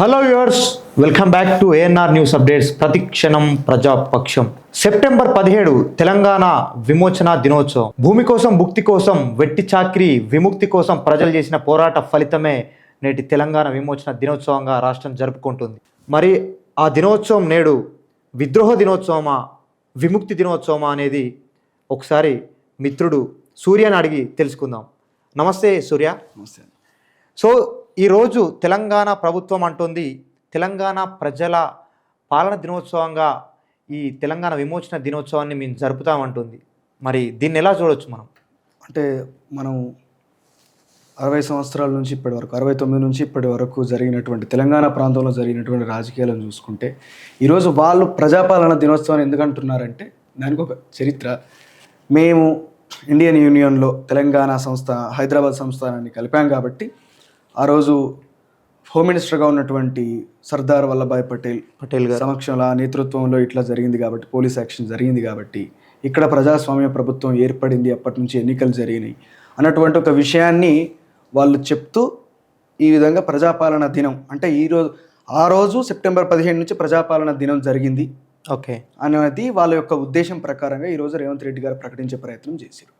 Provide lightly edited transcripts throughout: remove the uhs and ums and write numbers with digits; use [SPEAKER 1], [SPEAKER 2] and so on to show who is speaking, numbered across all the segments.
[SPEAKER 1] Hello viewers, welcome back to ANR news updates. ప్రతిక్షణం ప్రజాపక్షం. September 17 Telangana విమోచన దినోత్సవం. భూమి కోసం, భుక్తి కోసం, వెట్టి చాకిరి విముక్తి కోసం ప్రజలు చేసిన పోరాట ఫలితమే నేటి తెలంగాణ విమోచన దినోత్సవంగా రాష్ట్రం జరుపుకుంటుంది. మరి ఆ దినోత్సవం నేడు విద్రోహ దినోత్సవమా, విముక్తి దినోత్సవమా అనేది ఒకసారి మిత్రుడు సూర్యని అడిగి తెలుసుకుందాం. నమస్తే సూర్య.
[SPEAKER 2] నమస్తే.
[SPEAKER 1] సో ఈరోజు తెలంగాణ ప్రభుత్వం అంటుంది తెలంగాణ ప్రజల పాలన దినోత్సవంగా ఈ తెలంగాణ విమోచన దినోత్సవాన్ని మేము జరుపుతామంటుంది. మరి దీన్ని ఎలా చూడవచ్చు మనం?
[SPEAKER 2] అంటే మనం 60 సంవత్సరాల నుంచి ఇప్పటి వరకు 69 నుంచి ఇప్పటి వరకు జరిగినటువంటి తెలంగాణ ప్రాంతంలో జరిగినటువంటి రాజకీయాలను చూసుకుంటే ఈరోజు వాళ్ళు ప్రజాపాలన దినోత్సవాన్ని ఎందుకు అంటున్నారంటే దానికి ఒక చరిత్ర. మేము ఇండియన్ యూనియన్లో తెలంగాణ సంస్థ హైదరాబాద్ సంస్థానాన్ని కలిపాం కాబట్టి ఆ రోజు హోమ్ మినిస్టర్గా ఉన్నటువంటి సర్దార్ వల్లభాయ్ పటేల్ సమక్షంలో ఆ నేతృత్వంలో ఇట్లా జరిగింది కాబట్టి, పోలీస్ యాక్షన్ జరిగింది కాబట్టి ఇక్కడ ప్రజాస్వామ్య ప్రభుత్వం ఏర్పడింది, అప్పటి నుంచి ఎన్నికలు జరిగినాయి అన్నటువంటి ఒక విషయాన్ని వాళ్ళు చెప్తూ ఈ విధంగా ప్రజాపాలన దినం అంటే ఆ రోజు సెప్టెంబర్ 15 నుంచి ప్రజాపాలన దినం జరిగింది
[SPEAKER 1] ఓకే
[SPEAKER 2] అనేది వాళ్ళ యొక్క ఉద్దేశం ప్రకారంగా ఈరోజు రేవంత్ రెడ్డి గారు ప్రకటించే ప్రయత్నం చేశారు.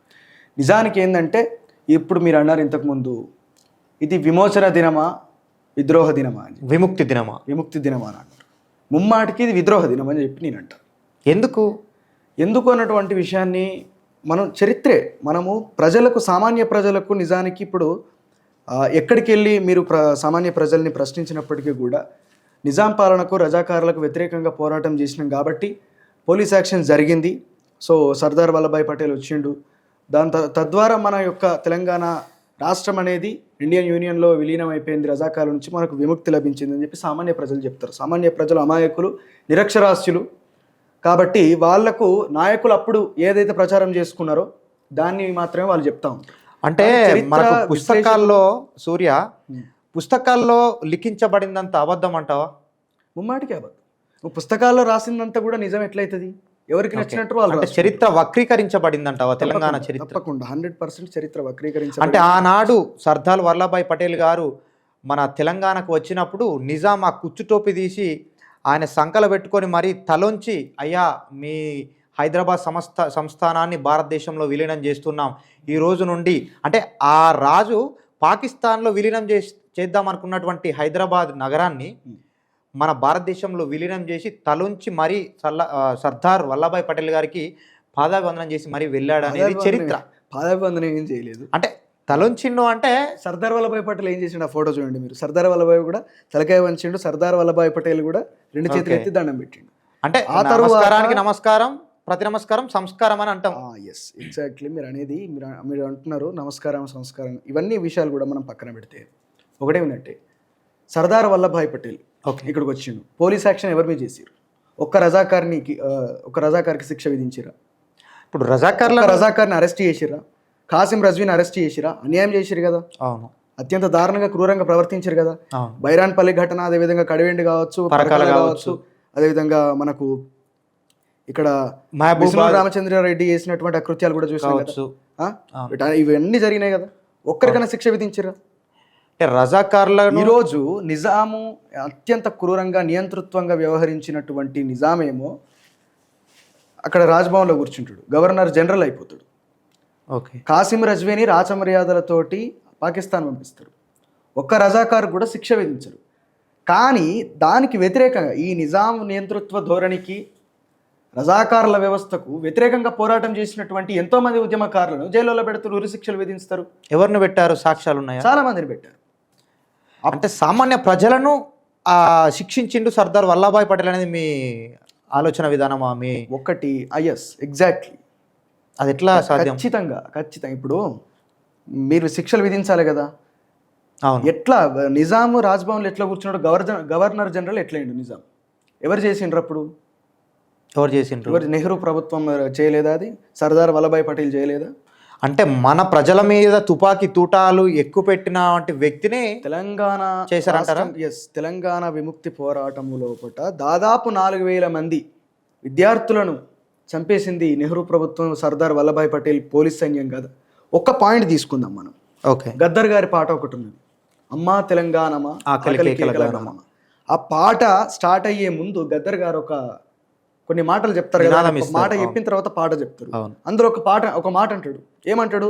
[SPEAKER 2] నిజానికి ఏంటంటే ఇప్పుడు మీరు అన్నారు ఇంతకుముందు, ఇది విమోచన దినమా విద్రోహ దినమా అని, విముక్తి దినమా అని అన్నారు. ముమ్మాటికి ఇది విద్రోహ దినం అని చెప్పి నేను అంటాను. ఎందుకు అన్నటువంటి విషయాన్ని మనము సామాన్య ప్రజలకు నిజానికి ఇప్పుడు ఎక్కడికి వెళ్ళి మీరు సామాన్య ప్రజల్ని ప్రశ్నించినప్పటికీ కూడా నిజాం పాలనకు రజాకారులకు వ్యతిరేకంగా పోరాటం చేసినాం కాబట్టి పోలీస్ యాక్షన్ జరిగింది. సో సర్దార్ వల్లభాయ్ పటేల్ వచ్చిండు, తద్వారా మన యొక్క తెలంగాణ రాష్ట్రం అనేది ఇండియన్ యూనియన్లో విలీనం అయిపోయింది, రజాకారుల నుంచి మనకు విముక్తి లభించింది అని చెప్పి సామాన్య ప్రజలు చెప్తారు. సామాన్య ప్రజలు అమాయకులు, నిరక్షరాస్యులు కాబట్టి వాళ్లకు నాయకులు అప్పుడు ఏదైతే ప్రచారం చేసుకున్నారో దాన్ని మాత్రమే వాళ్ళు చెప్తా ఉంటారు.
[SPEAKER 1] అంటే మనకు పుస్తకాల్లో లిఖించబడిందంత అబద్ధం అంటావా?
[SPEAKER 2] ముమ్మాటికి అబద్ధం. నువ్వు పుస్తకాల్లో రాసిందంతా కూడా నిజం ఎట్లయితుంది? ఎవరికి నచ్చినట్టు వాళ్ళు.
[SPEAKER 1] చరిత్ర వక్రీకరించబడిందంటావా? తెలంగాణ చరిత్ర
[SPEAKER 2] తప్పకుండా 100% చరిత్ర వక్రీకరించ.
[SPEAKER 1] అంటే ఆనాడు సర్దార్ వల్లభాయ్ పటేల్ గారు మన తెలంగాణకు వచ్చినప్పుడు నిజాం ఆ కుచ్చుటోపి తీసి ఆయన సంకల పెట్టుకొని మరీ తలొంచి, అయ్యా మీ హైదరాబాద్ సంస్థానాన్ని భారతదేశంలో విలీనం చేస్తున్నాం ఈ రోజు నుండి అంటే, ఆ రాజు పాకిస్తాన్లో విలీనం చేద్దాం అనుకున్నటువంటి హైదరాబాద్ నగరాన్ని మన భారతదేశంలో విలీనం చేసి తలొంచి మరీ సర్దార్ వల్లభాయ్ పటేల్ గారికి పాదాభివందనం చేసి మరీ వెళ్ళాడు అనేది చరిత్ర.
[SPEAKER 2] పాదాభివందనం ఏం చేయలేదు,
[SPEAKER 1] అంటే తలొంచిండు. అంటే
[SPEAKER 2] సర్దార్ వల్లభాయ్ పటేల్ ఏం చేసిండు ఆ ఫోటో చూడండి మీరు. సర్దార్ వల్లభాయ్ కూడా తలకాయ వంచిండు, సర్దార్ వల్లభాయ్ పటేల్ కూడా 2 చేతులు ఎత్తి దండం పెట్టిండు.
[SPEAKER 1] అంటే ఆ నమస్కారానికి నమస్కారం, ప్రతి నమస్కారం సంస్కారం అని అంటాం.
[SPEAKER 2] Yes, exactly. మీరు అంటున్నారు నమస్కారం సంస్కారం, ఇవన్నీ విషయాలు కూడా మనం పక్కన పెడితే ఒకటే ఉన్నట్టే. సర్దార్ వల్లభాయ్ పటేల్ ఇక్కడికి వచ్చిండు, పోలీస్ యాక్షన్ ఎవరి మీద చేసిరు? ఒక్క రజాకార్కి శిక్ష విధించిరా? ఇప్పుడు రజాకార్ని అరెస్ట్ చేసిరా? కాసిం రజ్వీని అరెస్ట్ చేసిరా? అన్యాయం చేసిరు కదా.
[SPEAKER 1] అవును,
[SPEAKER 2] అత్యంత దారుణంగా క్రూరంగా ప్రవర్తించారు కదా. బైరాన్పల్లి ఘటన, అదేవిధంగా కడివెండి కావచ్చు, కావచ్చు, అదేవిధంగా మనకు ఇక్కడ రామచంద్రారెడ్డి చేసినటువంటి అకృత్యాలు కూడా చూసాం. ఇవన్నీ జరిగినాయి కదా. ఒక్కరికైనా శిక్ష విధించిరా?
[SPEAKER 1] రజాకార్లను
[SPEAKER 2] ఈరోజు నిజాము అత్యంత క్రూరంగా నియంతృత్వంగా వ్యవహరించినటువంటి నిజామేమో అక్కడ రాజ్భవన్లో కూర్చుంటాడు, గవర్నర్ జనరల్ అయిపోతాడు.
[SPEAKER 1] ఓకే,
[SPEAKER 2] కాసిం రజ్వీని రాచమర్యాదలతోటి పాకిస్తాన్ పంపిస్తారు. ఒక్క రజాకార్ కూడా శిక్ష విధించరు. కానీ దానికి వ్యతిరేకంగా ఈ నిజాం నియంతృత్వ ధోరణికి, రజాకారుల వ్యవస్థకు వ్యతిరేకంగా పోరాటం చేసినటువంటి ఎంతోమంది ఉద్యమకారులను జైల్లో పెడుతూ ఉరి శిక్షలు విధిస్తారు.
[SPEAKER 1] ఎవరిని పెట్టారు? సాక్ష్యాలు ఉన్నాయా?
[SPEAKER 2] చాలా మందిని పెట్టారు.
[SPEAKER 1] అంటే సామాన్య ప్రజలను శిక్షించిండు సర్దార్ వల్లభాయ్ పటేల్ అనేది మీ ఆలోచన విధానమా? మీ
[SPEAKER 2] ఒకటి ఎస్, ఎగ్జాక్ట్లీ.
[SPEAKER 1] అది ఎట్లా సాధ్యం?
[SPEAKER 2] ఖచ్చితంగా. ఇప్పుడు మీరు శిక్షలు విధించాలి కదా.
[SPEAKER 1] అవును.
[SPEAKER 2] ఎట్లా నిజాము రాజ్భవన్లో ఎట్లా కూర్చున్నాడు? గవర్నర్ జనరల్ ఎట్లయిండు నిజాం? ఎవరు చేసిండ్రు అప్పుడు? నెహ్రూ ప్రభుత్వం చేయలేదా? అది సర్దార్ వల్లభాయ్ పటేల్ చేయలేదా?
[SPEAKER 1] అంటే మన ప్రజల మీద తుపాకీ తూటాలు ఎక్కువ పెట్టిన వ్యక్తిని
[SPEAKER 2] తెలంగాణ
[SPEAKER 1] చేశారంటారా?
[SPEAKER 2] ఎస్, తెలంగాణ విముక్తి పోరాటము లోపల దాదాపు 4000 మంది విద్యార్థులను చంపేసింది నెహ్రూ ప్రభుత్వం, సర్దార్ వల్లభాయ్ పటేల్ పోలీస్ సైన్యం కదా. ఒక్క పాయింట్ తీసుకుందాం మనం.
[SPEAKER 1] ఓకే,
[SPEAKER 2] గద్దర్ గారి పాట ఒకటి ఉన్నది, అమ్మా తెలంగాణమా ఆకలి కేకల గానమా. ఆ పాట స్టార్ట్ అయ్యే ముందు గద్దర్ గారు కొన్ని మాటలు చెప్తారు కదా,
[SPEAKER 1] నినాదం
[SPEAKER 2] ఒక
[SPEAKER 1] ఇస్తారు.
[SPEAKER 2] మాట
[SPEAKER 1] అవును.
[SPEAKER 2] చెప్పిన తర్వాత పాట చెప్తారు.
[SPEAKER 1] అవును.
[SPEAKER 2] అందులో ఒక మాట అంటాడు. ఏమంటాడు?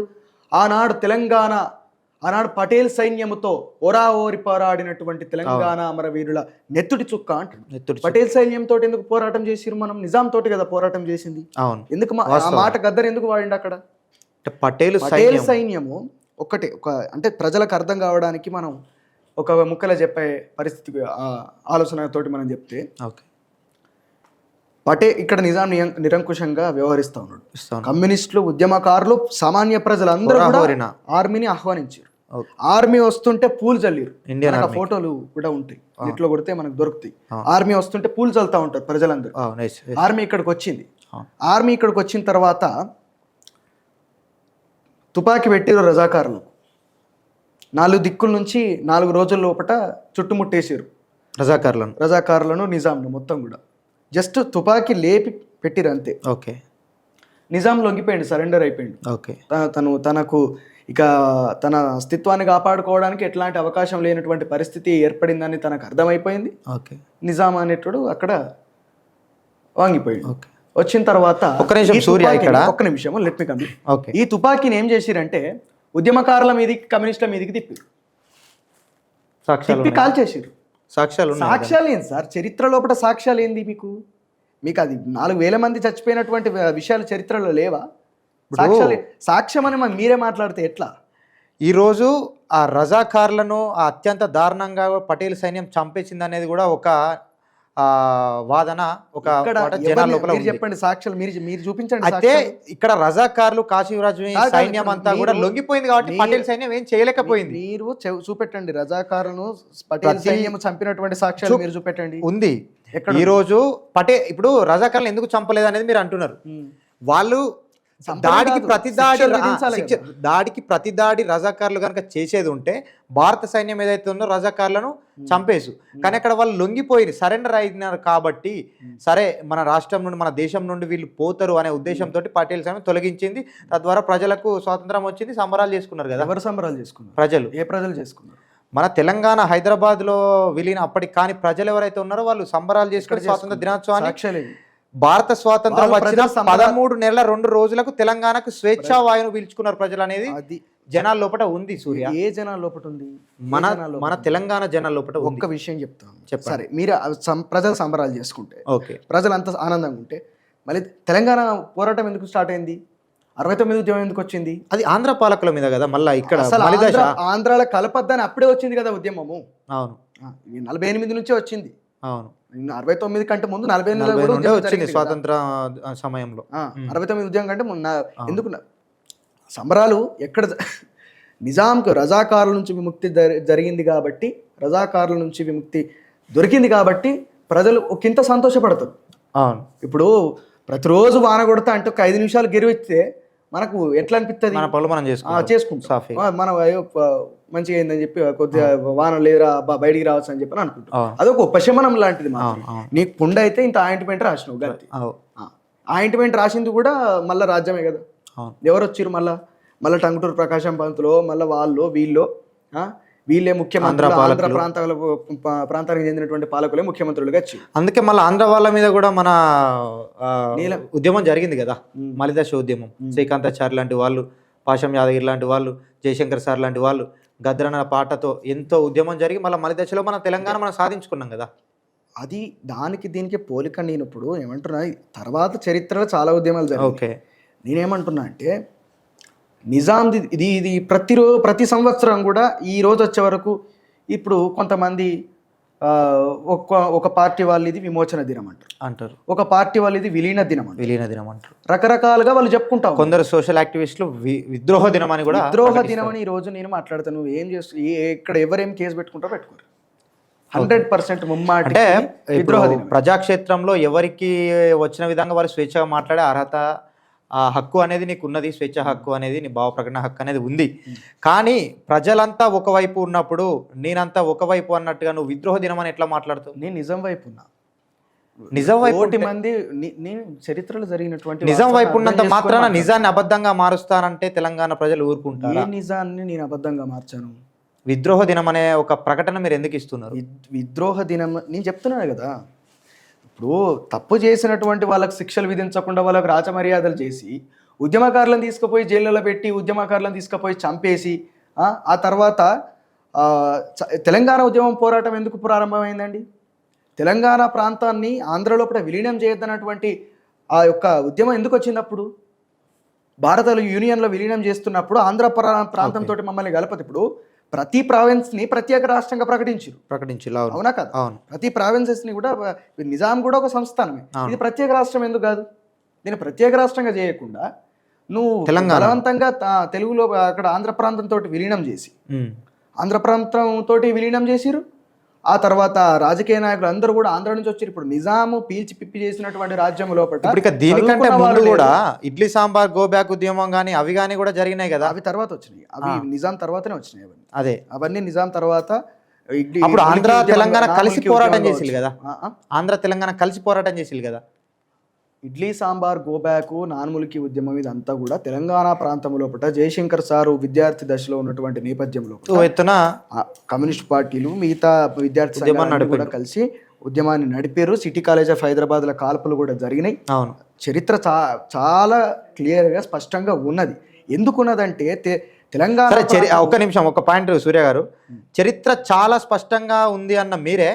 [SPEAKER 2] ఆనాడు పటేల్ సైన్యముతో ఓరి పోరాడినటువంటి తెలంగాణ అమరవీరుల నెత్తుటి చుక్క అంటాడు.
[SPEAKER 1] నెత్తుటి
[SPEAKER 2] పటేల్ సైన్యంతో ఎందుకు పోరాటం చేసిరు? మనం నిజాం తోటి కదా పోరాటం చేసింది.
[SPEAKER 1] అవును.
[SPEAKER 2] ఎందుకు ఆ
[SPEAKER 1] వాస్తవం.
[SPEAKER 2] మాట గద్దర్ ఎందుకు వాడిండు అక్కడ?
[SPEAKER 1] అంటే పటేల్
[SPEAKER 2] పటేల్ సైన్యము అంటే ప్రజలకు అర్థం కావడానికి మనం ఒక ముక్కలో చెప్పే పరిస్థితి ఆలోచనతోటి మనం చెప్తే,
[SPEAKER 1] ఓకే.
[SPEAKER 2] ఇక్కడ నిజాం నిరంకుశంగా వ్యవహరిస్తా ఉన్నాడు.
[SPEAKER 1] ఇస్తాను.
[SPEAKER 2] కమ్యూనిస్టులు, ఉద్యమకారులు, సామాన్య ప్రజలందరూ కూడా ఆర్మీని ఆహ్వానించారు. ఆర్మీ వస్తుంటే పూలు చల్లిరు.
[SPEAKER 1] ఇండియన్
[SPEAKER 2] మనకు ఆ ఫోటోలు కూడా ఉంటాయి, నెట్లో కొడితే మనకు దొరుకుతాయి. ఆర్మీ వస్తుంటే పూలు చల్లుతా ఉంటారు ప్రజలందరూ. ఆర్మీ ఇక్కడికి వచ్చింది. ఆర్మీ ఇక్కడికి వచ్చిన తర్వాత తుపాకీ పెట్టిరు రజాకారులకు. 4 దిక్కుల నుంచి 4 రోజుల లోపల చుట్టుముట్టేసారు రజాకారులను నిజాంను మొత్తం కూడా. జస్ట్ తుపాకీ లేపి పెట్టిరు అంతే.
[SPEAKER 1] ఓకే.
[SPEAKER 2] నిజాం లొంగిపోయింది, సరెండర్ అయిపోయింది.
[SPEAKER 1] ఓకే.
[SPEAKER 2] తనకు ఇక తన అస్తిత్వాన్ని కాపాడుకోవడానికి ఎట్లాంటి అవకాశం లేనటువంటి పరిస్థితి ఏర్పడిందని తనకు అర్థమైపోయింది.
[SPEAKER 1] ఓకే.
[SPEAKER 2] నిజాం అనేటోడు అక్కడ వాంగిపోయాడు.
[SPEAKER 1] ఓకే.
[SPEAKER 2] వచ్చిన తర్వాత
[SPEAKER 1] ఒక్క
[SPEAKER 2] నిమిషం లెట్ మీ కంప్లీట్.
[SPEAKER 1] ఓకే.
[SPEAKER 2] ఈ తుపాకీని ఏం చేసిరంటే ఉద్యమకారుల మీదకి, కమ్యూనిస్టుల మీదకి తిప్పి కాల్ చేసిరు. సాక్ష్యాలు ఏంది సార్? చరిత్ర లోపల సాక్ష్యాలు ఏంది? మీకు అది 4000 మంది చచ్చిపోయినటువంటి విషయాలు చరిత్రలో లేవా? సాక్ష్యం అని మీరే మాట్లాడితే ఎట్లా?
[SPEAKER 1] ఈరోజు ఆ రజాకార్లను అత్యంత దారుణంగా పటేల్ సైన్యం చంపేసింది అనేది కూడా ఒక వాదన, ఒక జనాల లోపల
[SPEAKER 2] చెప్పండి. సాక్ష్యాలు మీరు చూపించండి.
[SPEAKER 1] అయితే ఇక్కడ రజాకార్లు, కాశీరాజు సైన్యం అంతా కూడా లొంగిపోయింది కాబట్టి పటేల్ సైన్యం ఏం చేయలేకపోయింది.
[SPEAKER 2] మీరు చూపెట్టండి, రజాకారులను పటేల్ సైన్యం చంపినటువంటి సాక్ష్యాలు మీరు చూపెట్టండి.
[SPEAKER 1] ఉంది. ఈ రోజు ఇప్పుడు రజాకార్లు ఎందుకు చంపలేదు అనేది మీరు అంటున్నారు. వాళ్ళు దాడికి ప్రతిదాడి రజాకార్లు కనుక చేసేది ఉంటే భారత సైన్యం ఏదైతే ఉందో రజాకార్లను చంపేసు. కానీ అక్కడ వాళ్ళు లొంగిపోయి సరెండర్ అయినారు కాబట్టి సరే మన రాష్ట్రం నుండి, మన దేశం నుండి వీళ్ళు పోతారు అనే ఉద్దేశంతో పటేల్ సైన్యం తొలగించింది. తద్వారా ప్రజలకు స్వాతంత్రం వచ్చింది. సంబరాలు చేసుకున్నారు కదా.
[SPEAKER 2] ఎవరు సంబరాలు చేసుకున్నారు?
[SPEAKER 1] ప్రజలు.
[SPEAKER 2] ఏ ప్రజలు చేసుకున్నారు?
[SPEAKER 1] మన తెలంగాణ హైదరాబాద్లో విలీన అప్పటికి కానీ ప్రజలు ఎవరైతే ఉన్నారో వాళ్ళు సంబరాలు చేసుకుని స్వాతంత్ర దినోత్సవాన్ని, భారత స్వాతంత్రం వచ్చిన 13 నెలల 2 రోజులకు తెలంగాణకు స్వేచ్ఛా వాయువును పీల్చుకున్నారు ప్రజలు అనేది జనాల లోపల ఉంది. సూర్య,
[SPEAKER 2] ఏ జనాల లోపల ఉంది?
[SPEAKER 1] మన తెలంగాణ జనాల లోపల
[SPEAKER 2] ఒక్క విషయం చెప్తాను. సరే, మీరు ప్రజలు సంబరాలు చేసుకుంటే, ఓకే, ప్రజలు అంత ఆనందంగా ఉంటే, మళ్ళీ తెలంగాణ పోరాటం ఎందుకు స్టార్ట్ అయింది? 69 ఉద్యమం ఎందుకు వచ్చింది?
[SPEAKER 1] అది ఆంధ్ర పాలకుల మీద కదా. మళ్ళీ ఇక్కడ
[SPEAKER 2] ఆంధ్రాలో కలపద్దని అప్పుడే వచ్చింది కదా ఉద్యమము.
[SPEAKER 1] అవును,
[SPEAKER 2] 48 నుంచే వచ్చింది.
[SPEAKER 1] అవును,
[SPEAKER 2] 69 కంటే ముందు 48
[SPEAKER 1] వచ్చింది స్వాతంత్ర సమయంలో.
[SPEAKER 2] 69 ఉద్యమం కంటే ఎందుకు సంబరాలు? ఎక్కడ నిజాంకు రజాకారుల నుంచి విముక్తి జరిగింది కాబట్టి, రజాకారుల నుంచి విముక్తి దొరికింది కాబట్టి ప్రజలు ఒకంత సంతోషపడతారు.
[SPEAKER 1] అవును.
[SPEAKER 2] ఇప్పుడు ప్రతిరోజు వాన కొడతా అంటే ఒక 5 నిమిషాలు గెలివిస్తే మనకు ఎట్లా అనిపిస్తుంది?
[SPEAKER 1] మన పనులు మనం
[SPEAKER 2] చేసుకుంటాం. మనం మంచిగా అయిందని చెప్పి కొద్దిగా వాన లేదురా బయటికి రావచ్చు అని చెప్పి అనుకుంటాం. అదొక ఉపశమనం లాంటిది. నీకు పుండ అయితే ఇంత ఆయింట్మెంట్ రాసినావు గంతి. ఆయింట్మెంట్ రాసింది కూడా మళ్ళీ రాజ్యమే కదా. ఎవరు వచ్చారు మళ్ళీ టంగుటూరు ప్రకాశం పంతులో, మళ్ళీ వీళ్ళే ముఖ్యమంత్రులు, ఆంధ్ర ప్రాంతానికి చెందినటువంటి పాలకులే ముఖ్యమంత్రులుగా వచ్చారు.
[SPEAKER 1] అందుకే మళ్ళీ ఆంధ్ర వాళ్ళ మీద కూడా మన ఉద్యమం జరిగింది కదా, మలిదశ ఉద్యమం. శ్రీకాంతాచారి లాంటి వాళ్ళు, పాషం యాదగిరి లాంటి వాళ్ళు, జయశంకర్ సార్ లాంటి వాళ్ళు గద్రన పాటతో ఎంతో ఉద్యమం జరిగి మళ్ళీ మలిదశలో మన తెలంగాణ మనం సాధించుకున్నాం కదా.
[SPEAKER 2] అది దీనికి పోలిక. నేను ఇప్పుడు ఏమంటున్నా, తర్వాత చరిత్రలో చాలా ఉద్యమాలు జరిగాయి.
[SPEAKER 1] ఓకే,
[SPEAKER 2] నేనేమంటున్నా అంటే నిజాంది ఇది ప్రతి సంవత్సరం కూడా ఈ రోజు వచ్చే వరకు ఇప్పుడు కొంతమంది ఒక పార్టీ వాళ్ళు ఇది విమోచన దినం అంటారు, ఒక పార్టీ వాళ్ళు ఇది విలీన దినం అంటారు. రకరకాలుగా వాళ్ళు చెప్పుకుంటాం.
[SPEAKER 1] కొందరు సోషల్ యాక్టివిస్టులు విద్రోహ దినం అని కూడా,
[SPEAKER 2] విద్రోహ దినం అని ఈ రోజు నేను మాట్లాడతాను. నువ్వు ఏం చేస్తూ ఇక్కడ ఎవరేం కేసు పెట్టుకుంటారో పెట్టుకోరు. 100% ముమ్మాట
[SPEAKER 1] అంటే ప్రజాక్షేత్రంలో ఎవరికి వచ్చిన విధంగా వారు స్వేచ్ఛగా మాట్లాడే అర్హత, ఆ హక్కు అనేది నీకు ఉన్నది. స్వేచ్ఛ హక్కు అనేది, నీ భావ ప్రకటన హక్కు అనేది ఉంది. కానీ ప్రజలంతా ఒకవైపు ఉన్నప్పుడు నేనంతా ఒకవైపు అన్నట్టుగా నువ్వు విద్రోహ దినం అని ఎట్లా మాట్లాడుతావు?
[SPEAKER 2] నేను నిజం వైపు ఉన్నా.
[SPEAKER 1] నిజం వైపు
[SPEAKER 2] మంది నేను చరిత్రలో జరిగినటువంటి
[SPEAKER 1] నిజం వైపు ఉన్నంత మాత్రాన నిజాన్ని అబద్ధంగా మారుస్తానంటే తెలంగాణ ప్రజలు ఊరుకుంటారు?
[SPEAKER 2] ఏ నిజాన్ని నేను అబద్ధంగా మార్చాను?
[SPEAKER 1] విద్రోహ దినం అనే ఒక ప్రకటన మీరు ఎందుకు ఇస్తున్నారు?
[SPEAKER 2] విద్రోహ దినం నేను చెప్తున్నాను కదా, ఇప్పుడు తప్పు చేసినటువంటి వాళ్ళకి శిక్షలు విధించకుండా వాళ్ళకి రాచమర్యాదలు చేసి ఉద్యమకారులను తీసుకుపోయి జైళ్ళలో పెట్టి ఉద్యమకారులను తీసుకుపోయి చంపేసి ఆ తర్వాత తెలంగాణ ఉద్యమం పోరాటం ఎందుకు ప్రారంభమైందండి? తెలంగాణ ప్రాంతాన్ని ఆంధ్రలో కూడా విలీనం చేయొద్దన్నటువంటి ఆ యొక్క ఉద్యమం ఎందుకు వచ్చినప్పుడు? భారత యూనియన్లో విలీనం చేస్తున్నప్పుడు ఆంధ్ర ప్రాంతంతో మమ్మల్ని కలపదు. ఇప్పుడు ప్రతి ప్రావిన్స్ని ప్రత్యేక రాష్ట్రంగా ప్రకటించారు. అవునా కదా?
[SPEAKER 1] అవును.
[SPEAKER 2] ప్రతి ప్రావిన్సెస్ని కూడా నిజాం కూడా ఒక సంస్థానమే. ఇది ప్రత్యేక రాష్ట్రం ఎందుకు కాదు? నేను ప్రత్యేక రాష్ట్రంగా చేయకుండా నువ్వు బలవంతంగా తెలుగులో అక్కడ ఆంధ్ర ప్రాంతంతో విలీనం చేసి ఆంధ్ర ప్రాంతంతో విలీనం చేసిరు. ఆ తర్వాత రాజకీయ నాయకులు అందరూ కూడా ఆంధ్ర నుంచి వచ్చారు. ఇప్పుడు నిజాము పీల్చి పిప్పి చేసినటువంటి రాజ్యం లోపల
[SPEAKER 1] దీనికంటే ముందు కూడా ఇడ్లీ సాంబార్ గో బ్యాక్ ఉద్యమం కానీ అవి కానీ కూడా జరిగినాయి కదా.
[SPEAKER 2] అవి తర్వాత వచ్చినాయి, అవి నిజాం తర్వాతనే వచ్చినాయి.
[SPEAKER 1] అదే
[SPEAKER 2] అవన్నీ నిజాం తర్వాత.
[SPEAKER 1] అప్పుడు ఆంధ్ర తెలంగాణ కలిసి పోరాటం చేసిల్లు కదా. ఆంధ్ర తెలంగాణ కలిసి పోరాటం చేసిల్లు కదా.
[SPEAKER 2] ఇడ్లీ సాంబార్ గోబ్యాక్ నాన్ములికి ఉద్యమం ఇదంతా కూడా తెలంగాణ ప్రాంతం లోపల జయశంకర్ సారు విద్యార్థి దశలో ఉన్నటువంటి నేపథ్యంలో కమ్యూనిస్ట్ పార్టీలు మిగతా విద్యార్థి సంఘాలు కూడా కలిసి ఉద్యమాన్ని నడిపారు. సిటీ కాలేజ్ ఆఫ్ హైదరాబాద్ల కాల్పులు కూడా జరిగినాయి.
[SPEAKER 1] అవును,
[SPEAKER 2] చరిత్ర చాలా క్లియర్గా స్పష్టంగా ఉన్నది. ఎందుకున్నదంటే తెలంగాణ
[SPEAKER 1] ఒక్క నిమిషం ఒక పాయింట్ సూర్య గారు, చరిత్ర చాలా స్పష్టంగా ఉంది అన్న మీరే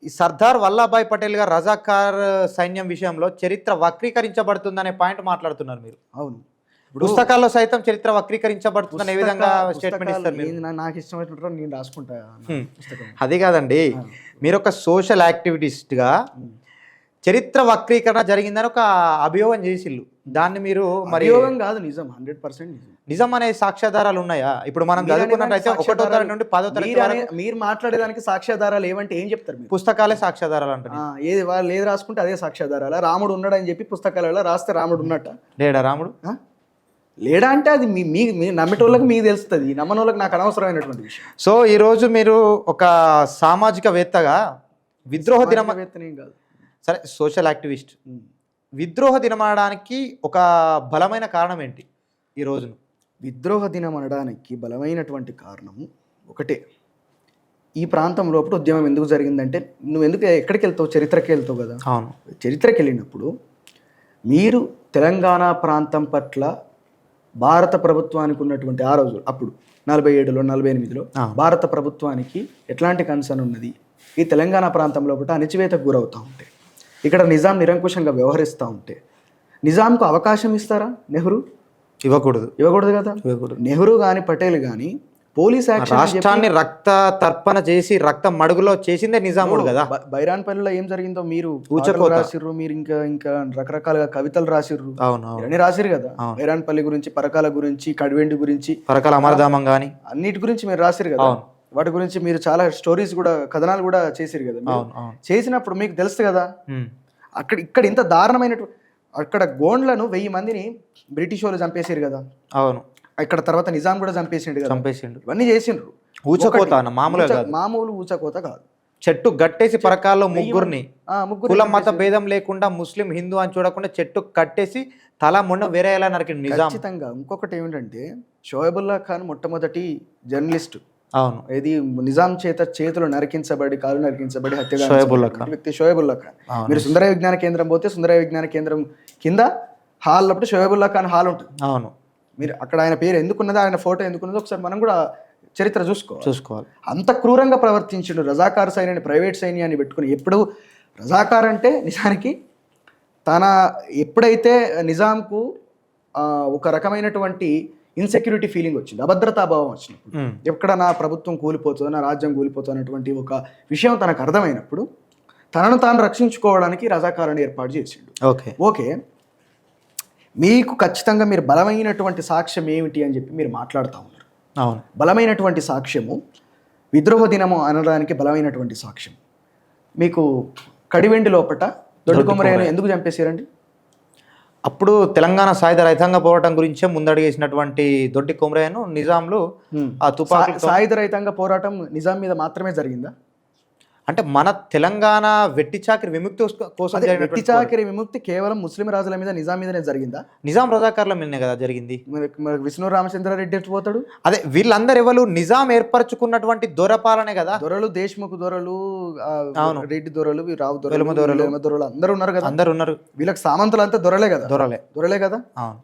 [SPEAKER 1] ఈ సర్దార్ వల్లభాయ్ పటేల్ గారు రజాకార్ సైన్యం విషయంలో చరిత్ర వక్రీకరించబడుతుందనే పాయింట్ మాట్లాడుతున్నారు మీరు.
[SPEAKER 2] అవును,
[SPEAKER 1] పుస్తకాల్లో సైతం చరిత్ర వక్రీకరించబడుతుందని ఏ విధంగా స్టేట్మెంట్ ఇస్తారు?
[SPEAKER 2] నాకు ఇష్టమైనట్టు నేను రాసుకుంటా.
[SPEAKER 1] అది కాదండి, మీరు ఒక సోషల్ యాక్టివిటిస్ట్గా చరిత్ర వక్రీకరణ జరిగిందని ఒక అభియోగం చేసిల్లు. దాన్ని మీరు మరి
[SPEAKER 2] అభియోగం కాదు, నిజం, 100%
[SPEAKER 1] నిజం అనే సాక్ష్యాధారాలు ఉన్నాయా? ఇప్పుడు మనం చదువుకున్నట్టయితే 1వ తరగతి నుండి 10వ తరగతి వరకు
[SPEAKER 2] మీరు మాట్లాడేదానికి సాక్ష్యాధారాలు ఏమంటే ఏం చెప్తారు?
[SPEAKER 1] పుస్తకాలే సాక్ష్యాధారాలు అంటారు.
[SPEAKER 2] ఏది వాళ్ళు ఏది రాసుకుంటే అదే సాక్ష్యాధారాలు. రాముడు ఉన్నాడని చెప్పి పుస్తకాలలో రాస్తే రాముడు ఉన్నట్ట?
[SPEAKER 1] లేడా రాముడు?
[SPEAKER 2] లేడా అంటే అది మీ నమ్మేటోళ్ళకి మీకు తెలుస్తుంది, నమ్మని వాళ్ళకి నాకు అనవసరమైనటువంటి విషయం.
[SPEAKER 1] సో ఈరోజు మీరు ఒక సామాజికవేత్తగా విద్రోహ దినం
[SPEAKER 2] కాదు,
[SPEAKER 1] సరే సోషల్ యాక్టివిస్ట్, విద్రోహ దినం అనడానికి ఒక బలమైన కారణం ఏంటి ఈ రోజును?
[SPEAKER 2] విద్రోహ దినం అనడానికి బలమైనటువంటి కారణము ఒకటే, ఈ ప్రాంతం లోపల ఉద్యమం ఎందుకు జరిగిందంటే, నువ్వు ఎందుకు ఎక్కడికి వెళ్తావు? చరిత్రకి వెళ్తావు కదా.
[SPEAKER 1] అవును,
[SPEAKER 2] చరిత్రకి వెళ్ళినప్పుడు మీరు తెలంగాణ ప్రాంతం పట్ల భారత ప్రభుత్వానికి ఉన్నటువంటి ఆ రోజు అప్పుడు 47లో 48లో భారత ప్రభుత్వానికి ఎట్లాంటి కన్సర్న్ ఉన్నది? ఈ తెలంగాణ ప్రాంతం లోపల అణచివేతకు గురవుతూ ఉంటే, ఇక్కడ నిజాం నిరంకుశంగా వ్యవహరిస్తూ ఉంటే నిజాంకు అవకాశం ఇస్తారా? నెహ్రూ ఇవ్వకూడదు కదా. నెహ్రూ కానీ పటేల్ కానీ పోలీస్ యాక్షన్,
[SPEAKER 1] రాష్ట్రాన్ని రక్త తర్పణ చేసి రక్త మడుగులో చేసిందే నిజాముడు కదా.
[SPEAKER 2] బైరాన్పల్లిలో ఏం జరిగిందో మీరు రాసిర్రు, మీరు ఇంకా రకరకాలుగా కవితలు రాసిర్రు, ఇవన్నీ రాసిర్రు కదా. బైరాన్పల్లి గురించి, పరకాల గురించి, కడివెండి గురించి,
[SPEAKER 1] పరకాల అమరధామం కానీ
[SPEAKER 2] అన్నిటి గురించి మీరు రాసిర్రు కదా. వాటి గురించి మీరు చాలా స్టోరీస్ కూడా, కథనాలు కూడా చేసిరు కదా. చేసినప్పుడు మీకు తెలుసు కదా, ఇక్కడ ఇంత దారుణమైనటువంటి, అక్కడ గోండ్లను 1000 మందిని బ్రిటిష్ వాళ్ళు చంపేసారు కదా.
[SPEAKER 1] అవును,
[SPEAKER 2] ఇక్కడ తర్వాత నిజాం కూడా చంపేసిండు కదా. ఇవన్నీ చేసిండ్రు.
[SPEAKER 1] ఊచకోత
[SPEAKER 2] మామూలు ఊచకోత కాదు.
[SPEAKER 1] చెట్టు గట్టేసి పరకాల్లో ముగ్గురిని కులం మత భేదం లేకుండా ముస్లిం హిందూ అని చూడకుండా చెట్టు కట్టేసి తల మొన్న వేరే ఎలా నరికిండు నిజాం.
[SPEAKER 2] ఖచ్చితంగా. ఇంకొకటి ఏమిటంటే, షోయబుల్లా ఖాన్ మొట్టమొదటి జర్నలిస్ట్.
[SPEAKER 1] అవును,
[SPEAKER 2] ఇది నిజాం చేతులు నరికించబడి, కాలు నరికించబడి హత్యగా వ్యక్తి షోయబుల్లా ఖాన్. మీరు సుందరయ్య విజ్ఞాన కేంద్రం పోతే సుందరయ్య విజ్ఞాన కేంద్రం కింద హాల్ అప్పుడు షోయబుల్లా ఖాన్ హాల్ ఉంటుంది.
[SPEAKER 1] అవును,
[SPEAKER 2] మీరు అక్కడ ఆయన పేరు ఎందుకున్నదో, ఆయన ఫోటో ఎందుకున్నదో ఒకసారి మనం కూడా చరిత్ర చూసుకోవాలి. అంత క్రూరంగా ప్రవర్తించిండు. రజాకార్ సైన్యాన్ని, ప్రైవేట్ సైన్యాన్ని పెట్టుకుని. ఎప్పుడు రజాకార్ అంటే నిజానికి ఎప్పుడైతే నిజాంకు ఒక రకమైనటువంటి ఇన్సెక్యూరిటీ ఫీలింగ్ వచ్చింది, అభద్రతాభావం వచ్చినప్పుడు, ఎక్కడ నా ప్రభుత్వం కూలిపోతుందో, నా రాజ్యం కూలిపోతుంది అనేటువంటి ఒక విషయం తనకు అర్థమైనప్పుడు తనను తాను రక్షించుకోవడానికి రజాకారాన్ని ఏర్పాటు చేసిండు. ఓకే, మీకు ఖచ్చితంగా మీరు బలమైనటువంటి సాక్ష్యం ఏమిటి అని చెప్పి మీరు మాట్లాడుతూ ఉన్నారు.
[SPEAKER 1] అవును,
[SPEAKER 2] బలమైనటువంటి సాక్ష్యము విద్రోహ దినము అనడానికి బలమైనటువంటి సాక్ష్యం మీకు కడివెండి లోపట దొడ్డి కొమరయ్యను ఎందుకు చంపేశారండి?
[SPEAKER 1] అప్పుడు తెలంగాణ సాయుధ రైతాంగ పోరాటం గురించే ముందడుగేసినటువంటి దొడ్డి కొమరయ్యను నిజాంలు ఆ తుపాకీ.
[SPEAKER 2] సాయుధ రైతాంగ పోరాటం నిజాం మీద మాత్రమే జరిగిందా?
[SPEAKER 1] అంటే మన తెలంగాణ వెట్టి చాకిరి విముక్తి కోసం
[SPEAKER 2] అదే వెట్టి
[SPEAKER 1] జరిగినటువంటి
[SPEAKER 2] చాకిరి విముక్తి కేవలం ముస్లిం రాజుల మీద నిజాం మీదనే జరిగిందా?
[SPEAKER 1] నిజాం రజాకార్ల మీదనే కదా జరిగింది.
[SPEAKER 2] మరి విష్ణు రామచంద్రారెడ్డి ఎట్టు పోతాడు?
[SPEAKER 1] అదే వీళ్ళందరూ ఎవరు నిజాం ఏర్పరచుకున్నటువంటి దొరపాలనే కదా.
[SPEAKER 2] దొరలు, దేశ్ముఖ్ దొరలు,
[SPEAKER 1] అవును.
[SPEAKER 2] రెడ్డి దొరలు, రావు
[SPEAKER 1] వెలుమ దొరలు,
[SPEAKER 2] వెలుమ దొరలు అందరూ ఉన్నారు కదా.
[SPEAKER 1] అందరు ఉన్నారు.
[SPEAKER 2] వీళ్ళకి సామంతులు అంతా దొరలే కదా. దొరలే కదా.
[SPEAKER 1] అవును.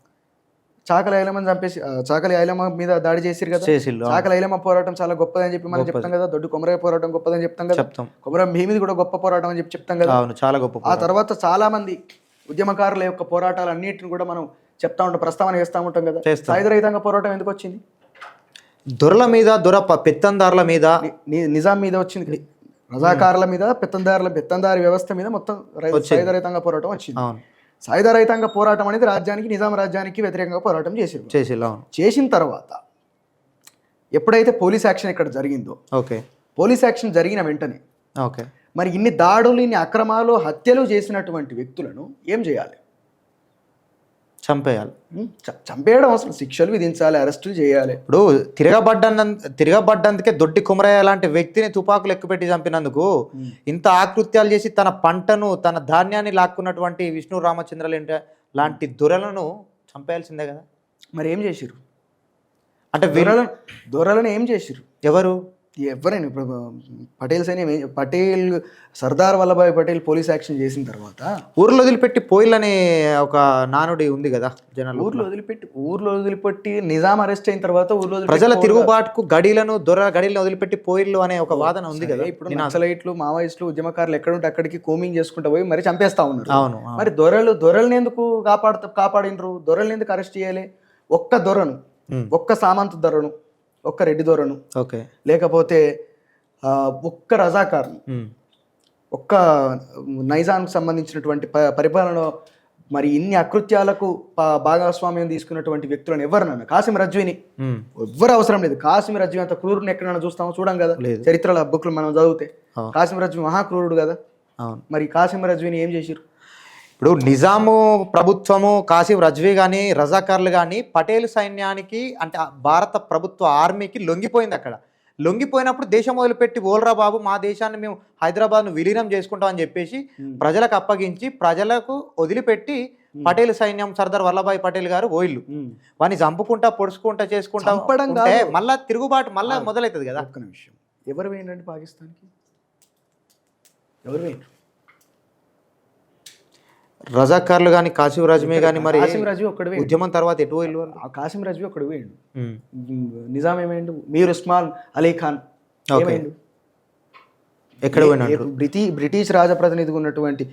[SPEAKER 2] చాకలి ఐలమ్మని చంపేసి చాకలి ఐలమ్మ మీద దాడి చేసిరు కదా. చాకలి ఐలమ్మ పోరాటం చాలా గొప్పదని చెప్పి మనం చెప్తాం కదా. దొడ్డు కొమరయ్య పోరాటం గొప్పదని చెప్తాం కదా. కొమరం భీమిది కూడా గొప్ప పోరాటం అని చెప్పి చెప్తాం కదా.
[SPEAKER 1] చాలా గొప్ప.
[SPEAKER 2] ఆ తర్వాత చాలా మంది ఉద్యమకారుల యొక్క పోరాటాలు అన్నిటిని కూడా మనం చెప్తా ఉంటాం, ప్రస్తావన చేస్తూ ఉంటాం కదా. సాయుధ రహితంగా పోరాటం ఎందుకు వచ్చింది?
[SPEAKER 1] దొరల మీద, పెత్తందారుల మీద,
[SPEAKER 2] నిజాం మీద వచ్చింది. రజాకారుల మీద, పెత్తందారి వ్యవస్థ మీద మొత్తం సాయుధ రహితంగా పోరాటం వచ్చింది. సాయుధ రహితంగా పోరాటం అనేది రాజ్యానికి, నిజాం రాజ్యానికి వ్యతిరేకంగా పోరాటం చేసిన తర్వాత ఎప్పుడైతే పోలీస్ యాక్షన్ ఇక్కడ జరిగిందో, పోలీస్ యాక్షన్ జరిగిన వెంటనే మరి ఇన్ని దాడులు, ఇన్ని అక్రమాలు, హత్యలు చేసినటువంటి వ్యక్తులను ఏం చేయాలి?
[SPEAKER 1] చంపేయాలి.
[SPEAKER 2] చంపేయడం అవసరం, శిక్షలు విధించాలి, అరెస్టులు చేయాలి.
[SPEAKER 1] ఇప్పుడు తిరగబడ్డందుకే దొడ్డి కుమరయ్య లాంటి వ్యక్తిని తుపాకులు ఎక్కుపెట్టి చంపినందుకు ఇంత ఆకృత్యాలు చేసి తన పంటను, తన ధాన్యాన్ని లాక్కున్నటువంటి విష్ణు రామచంద్ర లాంటి దొరలను చంపేయాల్సిందే కదా.
[SPEAKER 2] మరి ఏం చేసిరు?
[SPEAKER 1] అంటే
[SPEAKER 2] దొరలను ఏం చేసిరు? ఎవరైనా ఇప్పుడు పటేల్ సర్దార్ వల్లభాయ్ పటేల్ పోలీస్ యాక్షన్ చేసిన తర్వాత
[SPEAKER 1] ఊర్లో వదిలిపెట్టి పోయిలనే ఒక నానుడి ఉంది కదా జనాలు.
[SPEAKER 2] ఊర్లో వదిలిపెట్టి నిజాం అరెస్ట్ అయిన తర్వాత
[SPEAKER 1] ప్రజల తిరుగుబాటుకు గడిలను వదిలిపెట్టి పోయిల్లు అనే ఒక వాదన ఉంది కదా.
[SPEAKER 2] ఇప్పుడు నక్సలైట్లు, మావోయిస్టులు, ఉద్యమకారులు ఎక్కడుంటే అక్కడికి కోమింగ్ చేసుకుంటూ పోయి మరి చంపేస్తా ఉన్నారు.
[SPEAKER 1] అవును.
[SPEAKER 2] మరి దొరల్ని ఎందుకు కాపాడినరు? దొరల్ని ఎందుకు అరెస్ట్ చేయాలి? ఒక్క దొరను, ఒక్క సామంత దొరను, ఒక్క రెడ్డి దొరను, లేకపోతే ఒక్క రజాకారును, ఒక్క నైజాంకు సంబంధించినటువంటి పరిపాలన మరి ఇన్ని అకృత్యాలకు భాగస్వామ్యం తీసుకున్నటువంటి వ్యక్తులను ఎవరినన్నా, కాసిం రజ్వీని ఎవ్వరు అవసరం లేదు. కాసిం రజ్వీ అంత క్రూరుని ఎక్కడైనా చూస్తామో చూడం కదా. చరిత్రల బుక్లు మనం చదివితే కాసిం రజ్వీ మహాక్రూరుడు కదా. మరి కాసిం రజ్వీని ఏం చేసిరు?
[SPEAKER 1] ఇప్పుడు నిజాము ప్రభుత్వము, కాసిం రజ్వీ కానీ, రజాకార్లు కానీ పటేల్ సైన్యానికి, అంటే భారత ప్రభుత్వ ఆర్మీకి లొంగిపోయింది. అక్కడ లొంగిపోయినప్పుడు దేశం వదిలిపెట్టి ఓల్రా బాబు, మా దేశాన్ని మేము హైదరాబాద్ను విలీనం చేసుకుంటాం అని చెప్పేసి ప్రజలకు అప్పగించి, ప్రజలకు వదిలిపెట్టి పటేల్ సైన్యం, సర్దార్ వల్లభాయ్ పటేల్ గారు ఓయిల్లు వాడిని చంపుకుంటా, పొడుచుకుంటా, చేసుకుంటా మళ్ళా తిరుగుబాటు మళ్ళా మొదలవుతుంది కదా.
[SPEAKER 2] ఒక్క నిమిషం, ఎవరు వేయండి పాకిస్తాన్కి? ఎవరు వేయండి?
[SPEAKER 1] రజాకార్లు కానీ, కాసిం రజ్వీ కానీ. మరి
[SPEAKER 2] కాసిం రజ్వీ ఒక్కడు
[SPEAKER 1] ఉద్యమం తర్వాత ఎటు వెళ్ళు?
[SPEAKER 2] కాసిం రజ్వీ ఒక్కడు వేయండు. నిజాం ఏమైండు? మీర్ ఉస్మాన్ అలీ ఖాన్ ఏమైండు?
[SPEAKER 1] ఎక్కడ పోయినాడు?
[SPEAKER 2] బ్రిటిష్ రాజప్రతినిధిగా ఉన్నటువంటి,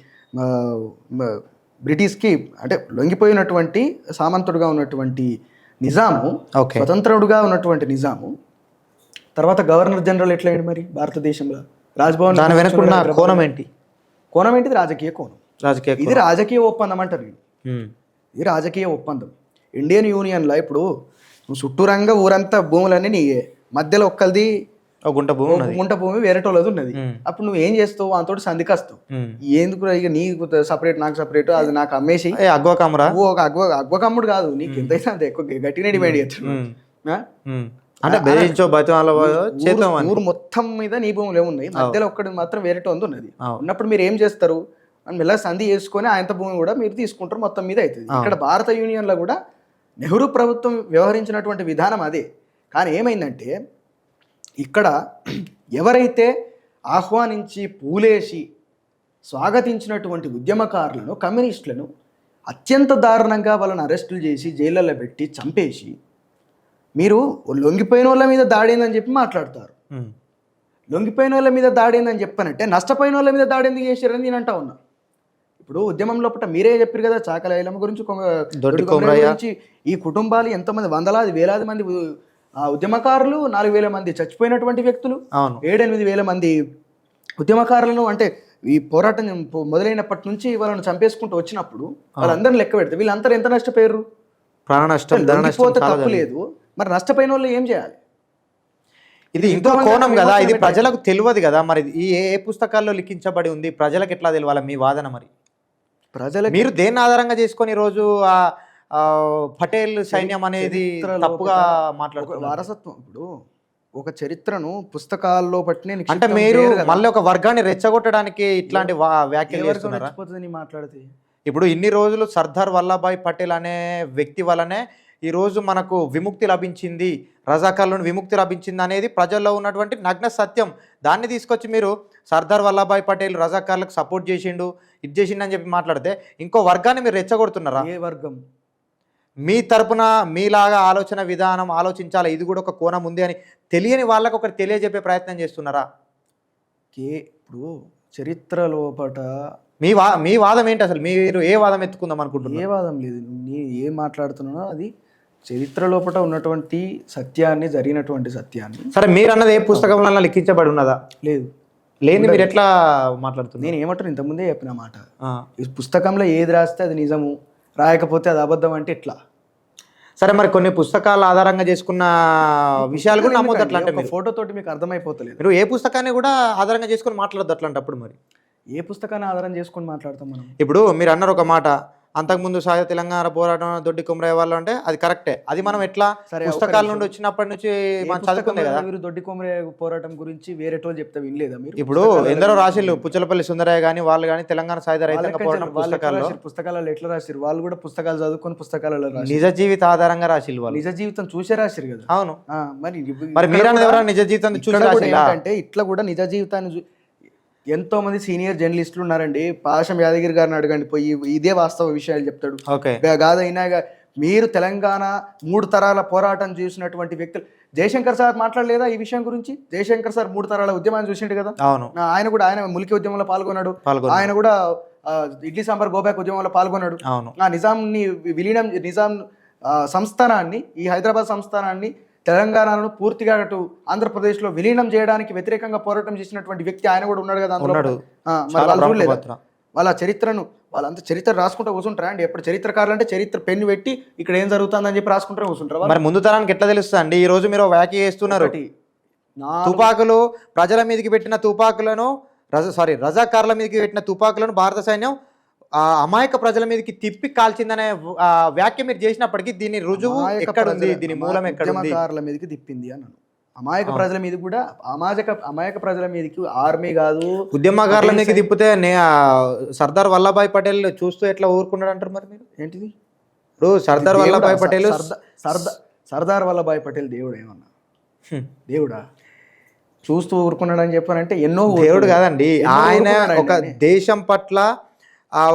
[SPEAKER 2] బ్రిటిష్కి అంటే లొంగిపోయినటువంటి సామంతుడుగా ఉన్నటువంటి నిజాము, స్వతంత్రుడుగా ఉన్నటువంటి నిజాము తర్వాత గవర్నర్ జనరల్ ఎట్లయింది మరి భారతదేశంలో? రాజ్భవన్.
[SPEAKER 1] దాని వెనుకున్న కోణం ఏంటి?
[SPEAKER 2] కోణం ఏంటిది? రాజకీయ కోణం. ఇది రాజకీయ ఒప్పందం అంటారు. ఇది రాజకీయ ఒప్పందం. ఇండియన్ యూనియన్లో ఇప్పుడు నువ్వు చుట్టూరంగా ఊరంతా భూములన్నీ నీయే, మధ్యలో ఒక్కరిది గుంట భూమి వేరేటోళ్ళది ఉన్నది. అప్పుడు నువ్వు ఏం చేస్తావు? అంతటి సంధికొస్తావు. ఎందుకు ఇక నీకు సపరేట్, నాకు సపరేట్, అది నాకు అమ్మేసి అగ్వకమ్ముడు కాదు, నీకు ఎంతైతే అంత ఎక్కువ గట్టిగా డిమాండ్ చేస్తాడు. ఊరు మొత్తం మీద నీ భూములు ఏమున్నాయి, మధ్యలో ఒక్కడి మాత్రం వేరేటోంది ఉన్నది. ఉన్నప్పుడు మీరు ఏం చేస్తారు? మెల్లగా సంధి చేసుకొని ఆయనతో భూమి కూడా మీరు తీసుకుంటారు, మొత్తం మీద అవుతుంది. ఇక్కడ భారత యూనియన్లో కూడా నెహ్రూ ప్రభుత్వం వ్యవహరించినటువంటి విధానం అదే. కానీ ఏమైందంటే ఇక్కడ ఎవరైతే ఆహ్వానించి పూలేసి స్వాగతించినటువంటి ఉద్యమకారులను, కమ్యూనిస్టులను అత్యంత దారుణంగా వాళ్ళని అరెస్టులు చేసి జైళ్ళల్లో పెట్టి చంపేసి మీరు లొంగిపోయిన వాళ్ళ మీద దాడిందని చెప్పి మాట్లాడతారు. లొంగిపోయిన వాళ్ళ మీద దాడిందని చెప్పానంటే నష్టపోయిన వాళ్ళ మీద దాడి ఎందుకు చేశారని నేను అంటా ఉన్నా. ఇప్పుడు ఉద్యమం లోపల మీరే చెప్పారు కదా, చాకలి ఐలమ్మ గురించి, గురించి, ఈ కుటుంబాలు ఎంతమంది, వందలాది వేలాది మంది ఉద్యమకారులు, 4,000 మంది చచ్చిపోయినటువంటి వ్యక్తులు, 7-8 మంది ఉద్యమకారులను, అంటే ఈ పోరాటం మొదలైనప్పటి నుంచి వాళ్ళని చంపేసుకుంటూ వచ్చినప్పుడు వాళ్ళందరిని లెక్క పెడితే వీళ్ళందరూ ఎంత నష్టపోయారు?
[SPEAKER 1] ప్రాణ నష్టం.
[SPEAKER 2] తప్పు లేదు. మరి నష్టపోయిన వాళ్ళు ఏం చేయాలి?
[SPEAKER 1] ఇది ఇంకో కోణం కదా, ఇది ప్రజలకు తెలియదు కదా. మరి ఈ ఏ పుస్తకాల్లో లిఖించబడి ఉంది, ప్రజలకు ఎట్లా తెలియాలి మీ వాదన? మరి ప్రజలకు మీరు దేన్ని ఆధారంగా చేసుకొని ఈరోజు పటేల్ సైన్యం అనేది తప్పుగా మాట్లాడుతున్నారు?
[SPEAKER 2] వారసత్వం. ఇప్పుడు ఒక చరిత్రను పుస్తకాల్లో పట్టినే
[SPEAKER 1] అంటే
[SPEAKER 2] నిక్షిప్తం
[SPEAKER 1] మీరు
[SPEAKER 2] చేయరు కదా.
[SPEAKER 1] మళ్ళీ ఒక వర్గాన్ని రెచ్చగొట్టడానికి ఇట్లాంటి వ్యాఖ్యలు
[SPEAKER 2] ఏ వర్గం
[SPEAKER 1] చేస్తున్నారా?
[SPEAKER 2] రెచ్చిపోతుంది నీ మాట్లాడితే?
[SPEAKER 1] ఇప్పుడు ఇన్ని రోజులు సర్దార్ వల్లభాయ్ పటేల్ అనే వ్యక్తి వల్లనే ఈరోజు మనకు విముక్తి లభించింది, రజాకార్ల నుండి విముక్తి లభించింది అనేది ప్రజల్లో ఉన్నటువంటి నగ్న సత్యం. దాన్ని తీసుకొచ్చి మీరు సర్దార్ వల్లభాయ్ పటేల్ రజాకార్లకు సపోర్ట్ చేసిండు, ఇది చేసిండు అని చెప్పి మాట్లాడితే ఇంకో వర్గాన్ని మీరు రెచ్చగొడుతున్నారా?
[SPEAKER 2] ఏ వర్గం?
[SPEAKER 1] మీ తరపున మీలాగా ఆలోచన విధానం ఆలోచించాలి, ఇది కూడా ఒక కోణం ఉంది అని తెలియని వాళ్ళకు ఒకటి తెలియజెప్పే ప్రయత్నం చేస్తున్నారా?
[SPEAKER 2] ఇప్పుడు చరిత్ర లోపట
[SPEAKER 1] మీ వాదం ఏంటి అసలు? మీరు ఏ వాదం ఎత్తుకుందాం అనుకుంటున్నారు?
[SPEAKER 2] ఏ వాదం లేదు. నీ ఏం మాట్లాడుతున్నానో అది చరిత్ర లోపట ఉన్నటువంటి సత్యాన్ని, జరిగినటువంటి సత్యాన్ని.
[SPEAKER 1] సరే, మీరు అన్నది ఏ పుస్తకంలో లిఖించబడి ఉన్నదా?
[SPEAKER 2] లేదు.
[SPEAKER 1] లేని మీరు ఎట్లా మాట్లాడుతున్నారు?
[SPEAKER 2] నేను ఏమంటాను, ఇంతకుముందే చెప్పిన మాట. ఈ పుస్తకంలో ఏది రాస్తే అది నిజము, రాయకపోతే అది అబద్ధం అంటే ఎట్లా?
[SPEAKER 1] సరే, మరి కొన్ని పుస్తకాల ఆధారంగా చేసుకున్న విషయాలు కూడా నమ్మొద్దు అట్లా అంటే.
[SPEAKER 2] ఫోటో తోటి మీకు అర్థమైపోతలేదు.
[SPEAKER 1] మీరు ఏ పుస్తకాన్ని కూడా ఆధారంగా చేసుకొని మాట్లాడద్దు అట్లాంటప్పుడు. మరి
[SPEAKER 2] ఏ పుస్తకాన్ని ఆధారం చేసుకొని మాట్లాడతాం మనం?
[SPEAKER 1] ఇప్పుడు మీరు అన్నారు ఒక మాట, అంతకుముందు సాయుధ తెలంగాణ పోరాటం దొడ్డి కొమరయ్య వాళ్ళు అంటే అది కరెక్టే. అది మనం ఎట్లా పుస్తకాల నుండి వచ్చినప్పటి నుంచి మనం చదువుకుందే కదా.
[SPEAKER 2] మీరు దొడ్డి కొమరయ్య పోరాటం గురించి వేరే టోళ్ళు చెప్తే వినలేదా మీరు?
[SPEAKER 1] ఇప్పుడు ఎందరో రాసిళ్ళు, పుచ్చలపల్లి సుందరయ్య కానీ వాళ్ళు కానీ తెలంగాణ సాయుధ రైతాంగ పోరాటం
[SPEAKER 2] పుస్తకాలలో ఎట్లా రాసిరు? వాళ్ళు కూడా పుస్తకాలు చదువుకొని పుస్తకాలలో
[SPEAKER 1] నిజ జీవిత ఆధారంగా రాసిళ్ళు. వాళ్ళు
[SPEAKER 2] నిజ జీవితం చూసే రాసిరు కదా.
[SPEAKER 1] అవును.
[SPEAKER 2] మరి
[SPEAKER 1] మీరన్నది ఎవరైనా నిజ జీవితం చూసి
[SPEAKER 2] అంటే ఇట్లా కూడా నిజ జీవితాన్ని ఎంతో మంది సీనియర్ జర్నలిస్టులు ఉన్నారండి. పాషం యాదగిరి గారిని అడగండి, పోయి ఇదే వాస్తవ విషయాలు చెప్తాడు. కాదైనా మీరు తెలంగాణ 3 తరాల పోరాటం చూసినటువంటి వ్యక్తులు. జయశంకర్ సార్ మాట్లాడలేదా ఈ విషయం గురించి? జయశంకర్ సార్ 3 తరాల ఉద్యమాన్ని చూసిండు కదా.
[SPEAKER 1] అవును.
[SPEAKER 2] ఆయన ములికి ఉద్యమంలో పాల్గొన్నాడు. ఆయన కూడా ఇడ్లీ సాంబార్ గోబ్యాక్ ఉద్యమంలో పాల్గొన్నాడు. నిజాంని విలీనం, నిజాం సంస్థానాన్ని, ఈ హైదరాబాద్ సంస్థానాన్ని, తెలంగాణను పూర్తిగా అటు ఆంధ్రప్రదేశ్లో విలీనం చేయడానికి వ్యతిరేకంగా పోరాటం చేసినటువంటి వ్యక్తి ఆయన కూడా ఉన్నాడు కదా. వాళ్ళ చరిత్రను వాళ్ళంతా చరిత్ర రాసుకుంటూ కూర్చుంటారా అండి? ఎప్పుడు చరిత్రకారులు అంటే చరిత్ర పెన్ను పెట్టి ఇక్కడ ఏం జరుగుతుందని చెప్పి రాసుకుంటారా కూర్చుంటారా?
[SPEAKER 1] మరి ముందు తరానికి ఎట్లా తెలుస్తుంది అండి? ఈ రోజు మీరు వ్యాఖ్య చేస్తున్నారు, తుపాకులు ప్రజల మీదకి పెట్టిన తుపాకులను రజాకార్ల మీదకి పెట్టిన తుపాకులను భారత సైన్యం అమాయక ప్రజల మీదకి తిప్పి కాల్చిందనే వ్యాఖ్య మీరు చేసినప్పటికీ దీని రుజువు ఎక్కడ ఉంది? దీని మూలం ఎక్కడ ఉంది?
[SPEAKER 2] ఉద్యమకారుల మీదకి తిప్పింది అన్నాను. అమాయక ప్రజల మీద కూడా అమాయక ప్రజల మీదకి ఆర్మీ కాదు,
[SPEAKER 1] ఉద్యమకారుల మీదకి తిప్పితే సర్దార్ వల్లభాయ్ పటేల్ చూస్తూ ఎట్లా ఊరుకున్నాడు అంటారు? మరి మీరు
[SPEAKER 2] ఏంటిది?
[SPEAKER 1] ఇప్పుడు సర్దార్ వల్లభాయ్ పటేల్
[SPEAKER 2] సర్దార్ వల్లభాయ్ పటేల్ దేవుడు ఏమన్నా? దేవుడా? చూస్తూ ఊరుకున్నాడు అని చెప్పానంటే ఎన్నో.
[SPEAKER 1] దేవుడు కాదండి, ఆయన ఒక దేశం పట్ల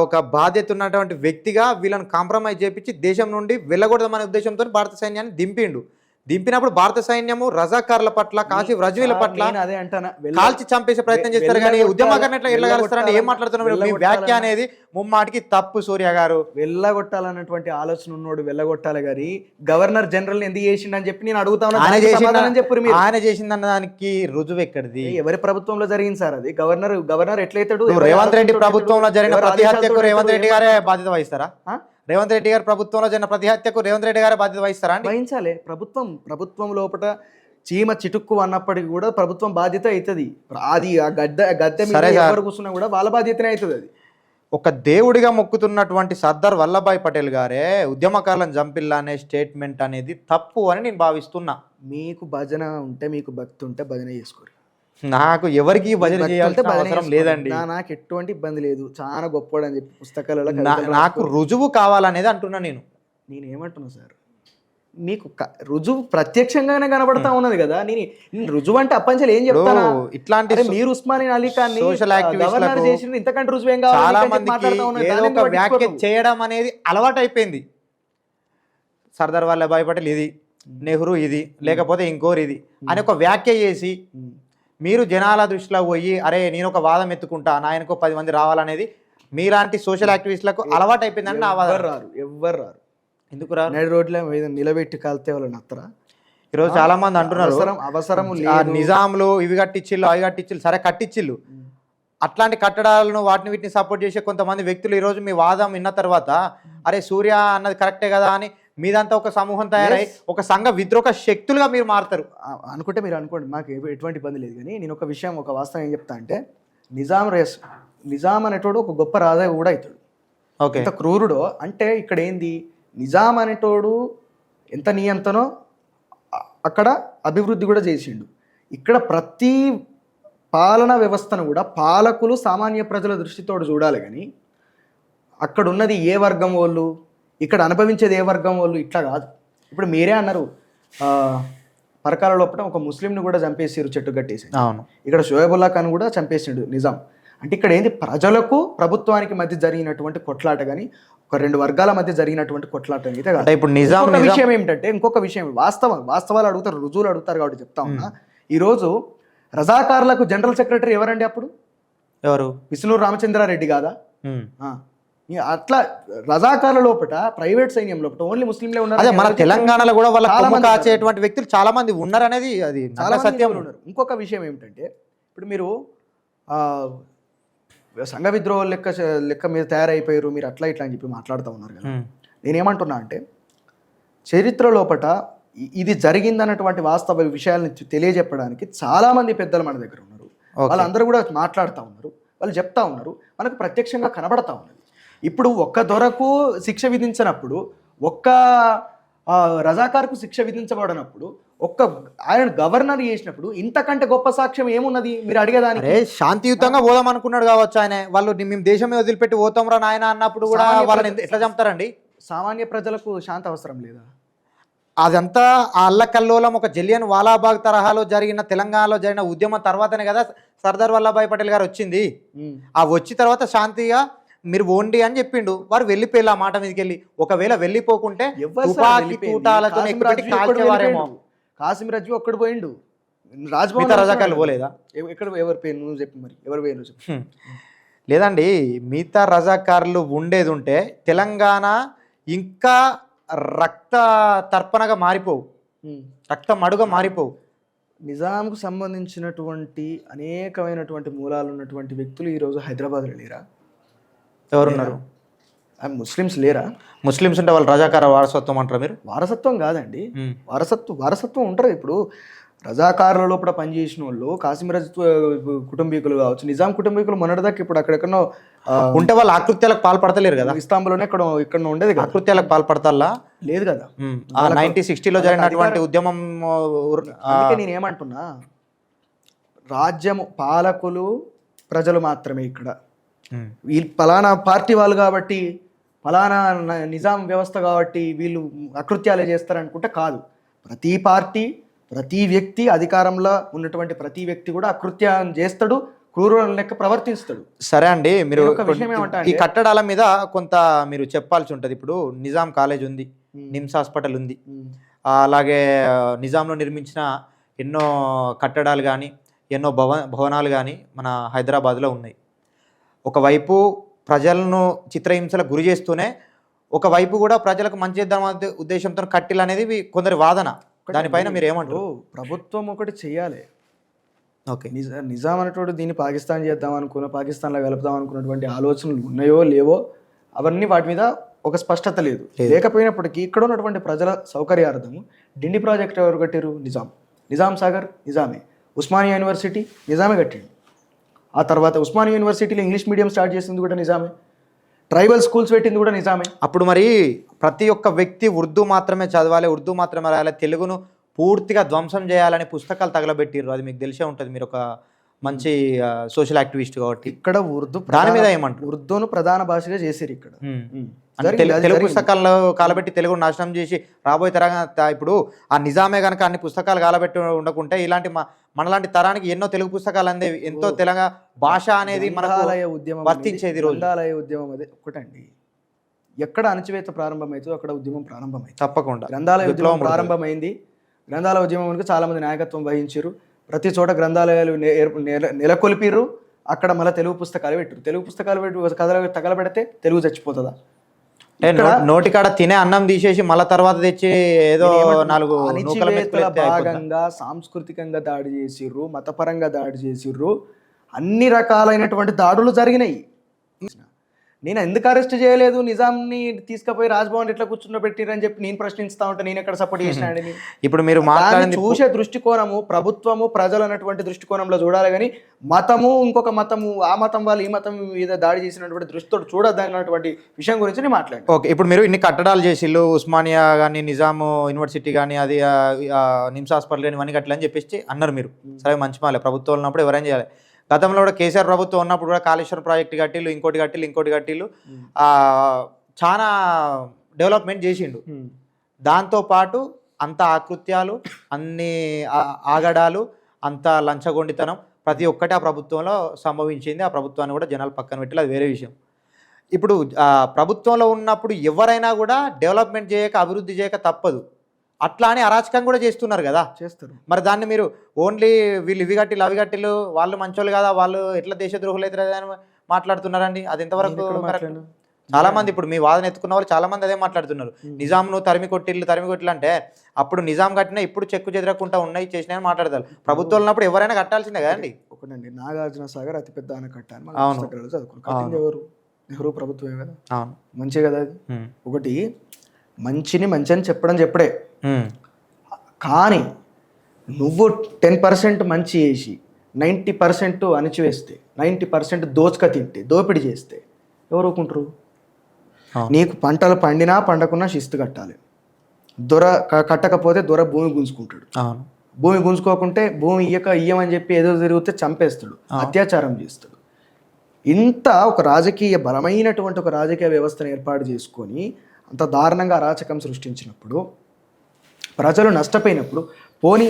[SPEAKER 1] ఒక బాధ్యత ఉన్నటువంటి వ్యక్తిగా వీళ్ళని కాంప్రమైజ్ చేపించి దేశం నుండి వెళ్ళకూడదనే ఉద్దేశంతో భారత సైన్యాన్ని దింపినప్పుడు భారత సైన్యము రజాకార్ల పట్ల, కాశీ రజవీల పట్ల కాల్చి చంపేసే ప్రయత్నం చేస్తారు. కానీ ఉద్యమకారుని ఎట్లా వెళ్ళగలుగుతారని ఏం మాట్లాడుతున్నారు? మీ వ్యాఖ్య అనేది ముమ్మాటికి తప్పు. సూర్య గారు
[SPEAKER 2] వెళ్ళగొట్టాలన్నటువంటి ఆలోచన ఉన్నోడు వెళ్ళగొట్టాలి గారి గవర్నర్ జనరల్ ఎందుకు చేసిండని చెప్పి నేను అడుగుతాను.
[SPEAKER 1] ఆయన చేసిందన్న దానికి రుజువు ఎక్కడిది?
[SPEAKER 2] ఎవరి ప్రభుత్వంలో జరిగింది సార్ అది? గవర్నర్ ఎట్లయితాడు?
[SPEAKER 1] రేవంత్ రెడ్డి ప్రభుత్వంలో జరిగిన ప్రతి హత్యకు రేవంత్ రెడ్డి గారే బాధ్యత వహిస్తారా? రేవంత్ రెడ్డి గారి ప్రభుత్వంలో జరిగిన ప్రతి హత్యకు రేవంత్ రెడ్డి గారే బాధ్యత వహిస్తారా?
[SPEAKER 2] వహించాలి. ప్రభుత్వం లోపల చీమ చిటుక్కు అన్నప్పటికీ కూడా ప్రభుత్వం బాధ్యత అవుతుంది. అది ఆ గద్దె మీద ఎవరు కూర్చున్నా కూడా వాళ్ళ బాధ్యతనే అవుతుంది. అది
[SPEAKER 1] ఒక దేవుడిగా మొక్కుతున్నటువంటి సర్దార్ వల్లభాయ్ పటేల్ గారే ఉద్యమకారులను చంపిల్లా అనే స్టేట్మెంట్ అనేది తప్పు అని నేను భావిస్తున్నా.
[SPEAKER 2] మీకు భజన ఉంటే, మీకు భక్తి ఉంటే భజన చేసుకోరు.
[SPEAKER 1] నాకు ఎవరికి భజన చేయాల్సిన అవసరం లేదండి.
[SPEAKER 2] నాకు ఎటువంటి ఇబ్బంది లేదు. చాలా గొప్పవాడు అని చెప్పి పుస్తకాలలో
[SPEAKER 1] నాకు రుజువు కావాలనేది అంటున్నా.
[SPEAKER 2] నేనేమంటున్నా సార్, మీకు రుజువు ప్రత్యక్షంగానే కనబడతా ఉన్నది కదా. నేను రుజువు అంటే అప్పంచలు ఏం చెప్తాను?
[SPEAKER 1] ఇట్లాంటి
[SPEAKER 2] మీరు ఉస్మానియా అలీ ఖాన్
[SPEAKER 1] సోషల్ యాక్టివిస్టులకు
[SPEAKER 2] చేసింది ఇంతకంటే రుజువు ఏం కావాలి?
[SPEAKER 1] చాలా మందికి వ్యాఖ్య చేయడం అనేది అలవాటు అయిపోయింది. సర్దార్ వల్లభాయ్ పటేల్ ఇది, నెహ్రూ ఇది, లేకపోతే ఇంకోరు ఇది అని ఒక వ్యాఖ్య చేసి మీరు జనాల దృష్టిలో పోయి అరే నేను ఒక వాదం ఎత్తుకుంటా, నాయనకు 10 మంది రావాలనేది మీలాంటి సోషల్ యాక్టివిస్టులకు అలవాటు అయిపోయిందని నా వాదన.
[SPEAKER 2] ఎవ్వరు రారు.
[SPEAKER 1] ఎందుకు రారు?
[SPEAKER 2] నేడు రోడ్లో నిలబెట్టి కాలితే వాళ్ళు నత్తరా?
[SPEAKER 1] ఈరోజు చాలా మంది అంటున్నారు
[SPEAKER 2] అవసరం
[SPEAKER 1] నిజాంలు ఇవి కట్టించిల్లు, అవి కట్టించిల్లు. సరే కట్టించిల్లు, అట్లాంటి కట్టడాలను వాటిని వీటిని సపోర్ట్ చేసే కొంతమంది వ్యక్తులు ఈరోజు మీ వాదం విన్న తర్వాత అరే సూర్య అన్నది కరెక్టే కదా అని మీదంతా ఒక సమూహం తయారై ఒక సంఘ విద్రోహ శక్తులుగా మీరు మారుతారు
[SPEAKER 2] అనుకుంటే మీరు అనుకోండి, మాకు ఎటువంటి ఇబ్బంది లేదు. కానీ నేను ఒక విషయం, ఒక వాస్తవం ఏం చెప్తా అంటే, నిజాం అనేటోడు ఒక గొప్ప రాజా కూడా అవుతాడు. ఎంత క్రూరుడో అంటే ఇక్కడ ఏంది, నిజాం అనేటోడు ఎంత నియంతనో అక్కడ అభివృద్ధి కూడా చేసిండు. ఇక్కడ ప్రతి పాలనా వ్యవస్థను కూడా పాలకులు సామాన్య ప్రజల దృష్టితో చూడాలి, కానీ అక్కడ ఉన్నది ఏ వర్గం వాళ్ళు, ఇక్కడ అనుభవించేది ఏ వర్గం వాళ్ళు, ఇట్లా కాదు. ఇప్పుడు మీరే అన్నారు పరకాల లోపల ఒక ముస్లింని కూడా చంపేసారు, చెట్టు కట్టేసి.
[SPEAKER 1] అవును,
[SPEAKER 2] ఇక్కడ షోయబుల్లా ఖాన్ కూడా చంపేసిండు నిజాం. అంటే ఇక్కడ ఏంది, ప్రజలకు ప్రభుత్వానికి మధ్య జరిగినటువంటి కొట్లాట కానీ ఒక రెండు వర్గాల మధ్య జరిగినటువంటి కొట్లాట అయితే కాదు.
[SPEAKER 1] ఇప్పుడు నిజాం
[SPEAKER 2] విషయం ఏమిటంటే, ఇంకొక విషయం వాస్తవాలు అడుగుతారు, రుజువులు అడుగుతారు కాబట్టి చెప్తా ఉన్నా. ఈరోజు రజాకార్లకు జనరల్ సెక్రటరీ ఎవరండి అప్పుడు?
[SPEAKER 1] ఎవరు?
[SPEAKER 2] విష్ణు రామచంద్రారెడ్డి కాదా? అట్లా రజాకార్ల లోపల ప్రైవేట్ సైన్యం లోపల ఓన్లీ ముస్లింలే ఉన్నారు.
[SPEAKER 1] అదే మన తెలంగాణలో కూడా వాళ్ళ కొమ్ము కాచేటువంటి వ్యక్తులు చాలా మంది ఉన్నారు అనేది అది చాలా సత్యం
[SPEAKER 2] ఉన్నారు. ఇంకొక విషయం ఏమిటంటే, ఇప్పుడు మీరు సంఘ విద్రోహం లెక్క మీద తయారైపోయారు, మీరు అట్లా ఇట్లా అని చెప్పి మాట్లాడుతూ ఉన్నారు కదా. నేనేమంటున్నా అంటే, చరిత్ర లోపల ఇది జరిగిందన్నటువంటి వాస్తవ విషయాలను తెలియజెప్పడానికి చాలా మంది పెద్దలు మన దగ్గర ఉన్నారు. వాళ్ళందరూ కూడా మాట్లాడుతూ ఉన్నారు, వాళ్ళు చెప్తా ఉన్నారు, మనకు ప్రత్యక్షంగా కనబడతా ఉన్నది. ఇప్పుడు ఒక్క దొరకు శిక్ష విధించినప్పుడు, ఒక్క రజాకార్కు శిక్ష విధించబడినప్పుడు, ఒక్క ఆయన గవర్నర్ చేసినప్పుడు ఇంతకంటే గొప్ప సాక్ష్యం ఏమున్నది మీరు అడిగేదానికి?
[SPEAKER 1] శాంతియుతంగా పోదాం అనుకున్నాడు కావచ్చు ఆయన. వాళ్ళు మేము దేశం మీద వదిలిపెట్టి పోతాం రా నాయన అన్నప్పుడు కూడా వాళ్ళని ఎట్లా చంపుతారండి?
[SPEAKER 2] సామాన్య ప్రజలకు శాంతి అవసరం లేదా?
[SPEAKER 1] అదంతా ఆ అల్లకల్లోలం ఒక జలియన్ వాలాబాగ్ తరహాలో జరిగిన తెలంగాణలో జరిగిన ఉద్యమం తర్వాతనే కదా సర్దార్ వల్లభాయ్ పటేల్ గారు వచ్చింది. ఆ వచ్చిన తర్వాత శాంతిగా మీరు ఓండి అని చెప్పిండు, వారు వెళ్ళిపోయి ఆ మాట మీదకి వెళ్ళి. ఒకవేళ వెళ్ళిపోకుంటే
[SPEAKER 2] కాసిం రజ్వీ ఒక్కడు పోయిండు,
[SPEAKER 1] రాజ్భవన్ రజాకార్లు పోలేదా?
[SPEAKER 2] ఎక్కడ ఎవరి పేరు నువ్వు చెప్పు, మరి ఎవరు పేరు చెప్పు.
[SPEAKER 1] లేదండి, మిగతా రజాకారులు ఉండేది ఉంటే తెలంగాణ ఇంకా రక్త తర్పణగా మారిపోవు, రక్త మడుగా మారిపోవు.
[SPEAKER 2] నిజాంకు సంబంధించినటువంటి అనేకమైనటువంటి మూలాలు ఉన్నటువంటి వ్యక్తులు ఈరోజు హైదరాబాద్లో లేరా?
[SPEAKER 1] ఎవరున్నారు?
[SPEAKER 2] ముస్లిమ్స్ లేరా?
[SPEAKER 1] ముస్లిమ్స్ ఉంటే వాళ్ళు రజాకార వారసత్వం అంటారు మీరు?
[SPEAKER 2] వారసత్వం కాదండి, వారసత్వం ఉంటారు. ఇప్పుడు రజాకారుల లోపల పనిచేసిన వాళ్ళు కాసిం రజ్ కుటుంబీకులు కావచ్చు, నిజాం కుటుంబీకులు మొన్నటిదాకా ఇప్పుడు అక్కడెక్కడో
[SPEAKER 1] ఉంటే వాళ్ళు ఆకృత్యాలకు పాల్పడతలేరు కదా.
[SPEAKER 2] ఇస్తాంబుల్లోనే ఇక్కడ ఉండేది కదా.
[SPEAKER 1] ఆకృత్యాలకు పాల్పడతా లేదు కదా. 1960లో జరిగినటువంటి ఉద్యమం.
[SPEAKER 2] అందుకే నేను ఏమంటున్నా, రాజ్యము పాలకులు ప్రజలు మాత్రమే. ఇక్కడ వీళ్ళు ఫలానా పార్టీ వాళ్ళు కాబట్టి, ఫలానా నిజాం వ్యవస్థ కాబట్టి వీళ్ళు అకృత్యాలే చేస్తారనుకుంటే కాదు. ప్రతి పార్టీ, ప్రతి వ్యక్తి, అధికారంలో ఉన్నటువంటి ప్రతి వ్యక్తి కూడా అకృత్యం చేస్తాడు, క్రూరుల లెక్క ప్రవర్తిస్తాడు.
[SPEAKER 1] సరే అండి, మీరు ఈ కట్టడాల మీద కొంత మీరు చెప్పాల్సి ఉంటుంది. ఇప్పుడు నిజాం కాలేజ్ ఉంది, నిమ్స్ హాస్పిటల్ ఉంది, అలాగే నిజాంలో నిర్మించిన ఎన్నో కట్టడాలు కానీ ఎన్నో భవనాలు కానీ మన హైదరాబాద్లో ఉన్నాయి. ఒకవైపు ప్రజలను చిత్రహింసలకు గురి చేస్తూనే ఒకవైపు కూడా ప్రజలకు మంచి చేద్దాం ఉద్దేశంతో కట్టిలు అనేది కొందరి వాదన. దానిపైన మీరు ఏమంటారు?
[SPEAKER 2] ప్రభుత్వం ఒకటి చెయ్యాలి.
[SPEAKER 1] ఓకే,
[SPEAKER 2] నిజాం అనేటువంటి దీన్ని పాకిస్తాన్ చేద్దాం పాకిస్తాన్లో కలుపుదాం అనుకున్నటువంటి ఆలోచనలు ఉన్నాయో లేవో అవన్నీ వాటి మీద ఒక స్పష్టత లేదు. లేకపోయినప్పటికీ ఇక్కడ ఉన్నటువంటి ప్రజల సౌకర్యార్థము డిండి ప్రాజెక్ట్ ఎవరు కట్టారు? నిజాం సాగర్ నిజామే, ఉస్మానియా యూనివర్సిటీ నిజామే కట్టిండు. ఆ తర్వాత ఉస్మానియా యూనివర్సిటీలో ఇంగ్లీష్ మీడియం స్టార్ట్ చేసింది కూడా నిజామే, ట్రైబల్ స్కూల్స్ పెట్టింది కూడా నిజామే.
[SPEAKER 1] అప్పుడు మరి ప్రతి ఒక్క వ్యక్తి ఉర్దూ మాత్రమే చదవాలి, ఉర్దూ మాత్రమే రాయాలి, తెలుగును పూర్తిగా ధ్వంసం చేయాలని పుస్తకాలు తగలబెట్టిర్రు. అది మీకు తెలిసే ఉంటుంది, మీరు ఒక మంచి సోషల్ యాక్టివిస్ట్ కాబట్టి.
[SPEAKER 2] ఇక్కడ ఉర్దూ
[SPEAKER 1] దాని మీద ఏమంటారు?
[SPEAKER 2] ఉర్దూను ప్రధాన భాషగా చేశారు ఇక్కడ.
[SPEAKER 1] తెలుగు పుస్తకాల్లో కాలబెట్టి తెలుగును నాశనం చేసి రాబోయే తరంగా ఇప్పుడు ఆ నిజామే కనుక అన్ని పుస్తకాలు కాలబెట్టి ఉండకుంటే ఇలాంటి మనలాంటి తరానికి ఎన్నో తెలుగు పుస్తకాలు అందేవి, ఎంతో తెలంగాణ భాష అనేది మనకు వర్తించేది.
[SPEAKER 2] గ్రంథాలయ ఉద్యమం అదే ఒకటండి. ఎక్కడ అణచివేత ప్రారంభమైందో అక్కడ ఉద్యమం ప్రారంభమైంది.
[SPEAKER 1] తప్పకుండా
[SPEAKER 2] గ్రంథాలయ ఉద్యమం ప్రారంభమైంది. గ్రంథాలయ ఉద్యమానికి చాలా మంది నాయకత్వం వహించారు. ప్రతి చోట గ్రంథాలయాలు నెలకొల్పిర్రు. అక్కడ మళ్ళీ తెలుగు పుస్తకాలు పెట్టారు. తెలుగు పుస్తకాలు పెట్టి కథలు తగలబెడితే తెలుగు చచ్చిపోతుందా?
[SPEAKER 1] నోటికాడ తినే అన్నం తీసేసి మళ్ళీ తర్వాత తెచ్చి ఏదో నాలుగు
[SPEAKER 2] భాగంగా సాంస్కృతికంగా దాడి చేసిర్రు, మతపరంగా దాడి చేసిర్రు, అన్ని రకాలైనటువంటి దాడులు జరిగినాయి. నేను ఎందుకు అరెస్ట్ చేయలేదు, నిజాంని తీసుకుపోయి రాజ్భవన్ ఎట్లా కూర్చుండబెట్టిరని చెప్పి నేను ప్రశ్నిస్తా ఉంటే నేను ఎక్కడ సపోర్ట్ చేసినాడని.
[SPEAKER 1] ఇప్పుడు మీరు
[SPEAKER 2] దాన్ని
[SPEAKER 1] మాట్లాడింది
[SPEAKER 2] చూసే దృష్టికోణము ప్రభుత్వము ప్రజలు అన్నటువంటి దృష్టికోణంలో చూడాలి, కానీ మతము ఇంకొక మతము ఆ మతం వాళ్ళు ఈ మతం మీద దాడి చేసినటువంటి దృష్టితో చూడద్దు అన్నటువంటి విషయం గురించి నేను మాట్లాడాను.
[SPEAKER 1] ఓకే, ఇప్పుడు మీరు ఇన్ని కట్టడాలు చేసిళ్ళు, ఉస్మానియా కానీ నిజాం యూనివర్సిటీ కానీ అది నిమ్స్ హాస్పిటల్ కానీ ఇవన్నీ కట్టలని చెప్పేసి అన్నారు మీరు. సరే, మంచి మాలే, ప్రభుత్వం ఉన్నప్పుడు ఎవరైనా చేయాలి. గతంలో కూడా కేసీఆర్ ప్రభుత్వం ఉన్నప్పుడు కూడా కాళేశ్వరం ప్రాజెక్టు కట్టిళ్ళు, ఇంకోటి కట్టిళ్ళు చాలా డెవలప్మెంట్ చేసిండు. దాంతోపాటు అంత ఆకృత్యాలు, అన్ని ఆగడాలు, అంత లంచగొండితనం ప్రతి ఒక్కటి ఆ ప్రభుత్వంలో సంభవించింది. ఆ ప్రభుత్వాన్ని కూడా జనాలు పక్కన పెట్టి అది వేరే విషయం. ఇప్పుడు ప్రభుత్వంలో ఉన్నప్పుడు ఎవరైనా కూడా డెవలప్మెంట్ చేయక, అభివృద్ధి చేయక తప్పదు. అట్లా అని అరాచకం కూడా చేస్తున్నారు కదా, చేస్తారు. మరి దాన్ని మీరు ఓన్లీ వీళ్ళు ఇవి కట్టిలు అవి కట్టిలు వాళ్ళు మంచోళ్ళు కదా, వాళ్ళు ఎట్లా దేశద్రోహులు అవుతారు అని మాట్లాడుతున్నారండి. అది ఎంతవరకు కరెక్ట్? చాలా మంది ఇప్పుడు మీ వాదన ఎత్తుకున్న వాళ్ళు చాలా మంది అదే మాట్లాడుతున్నారు. నిజాంను తరిమి కొట్టిళ్ళు అంటే అప్పుడు నిజాం కట్టినా ఇప్పుడు చెక్కు చెదరకుండా ఉన్నాయి చేసినాయని మాట్లాడతారు. ప్రభుత్వం ఉన్నప్పుడు ఎవరైనా కట్టాల్సిందే కదండి.
[SPEAKER 2] ఒకటండి, నాగార్జున సాగర్ అతిపెద్ద ఆనకట్ట అని చదువుకున్నాం. ఎవరు? నెహ్రూ ప్రభుత్వమే కదా. అవును, మంచి కదా అది. ఒకటి మంచిని మంచి అని చెప్పడే, కానీ నువ్వు 10% మంచి చేసి 90% అణిచివేస్తే, 90% దోపిడీ చేస్తే ఎవరు ఊరుకుంటారు? నీకు పంటలు పండినా పండకున్నా శిస్తు కట్టాలి. కట్టకపోతే దొర భూమి గుంజుకుంటాడు. భూమి గుంజుకోకుంటే భూమి ఇయ్యమని చెప్పి ఏదో తిరిగితే చంపేస్తాడు, అత్యాచారం చేస్తాడు. ఇంత ఒక బలమైనటువంటి ఒక రాజకీయ వ్యవస్థను ఏర్పాటు చేసుకొని అంత దారుణంగా అరాచకం సృష్టించినప్పుడు, ప్రజలు నష్టపోయినప్పుడు, పోనీ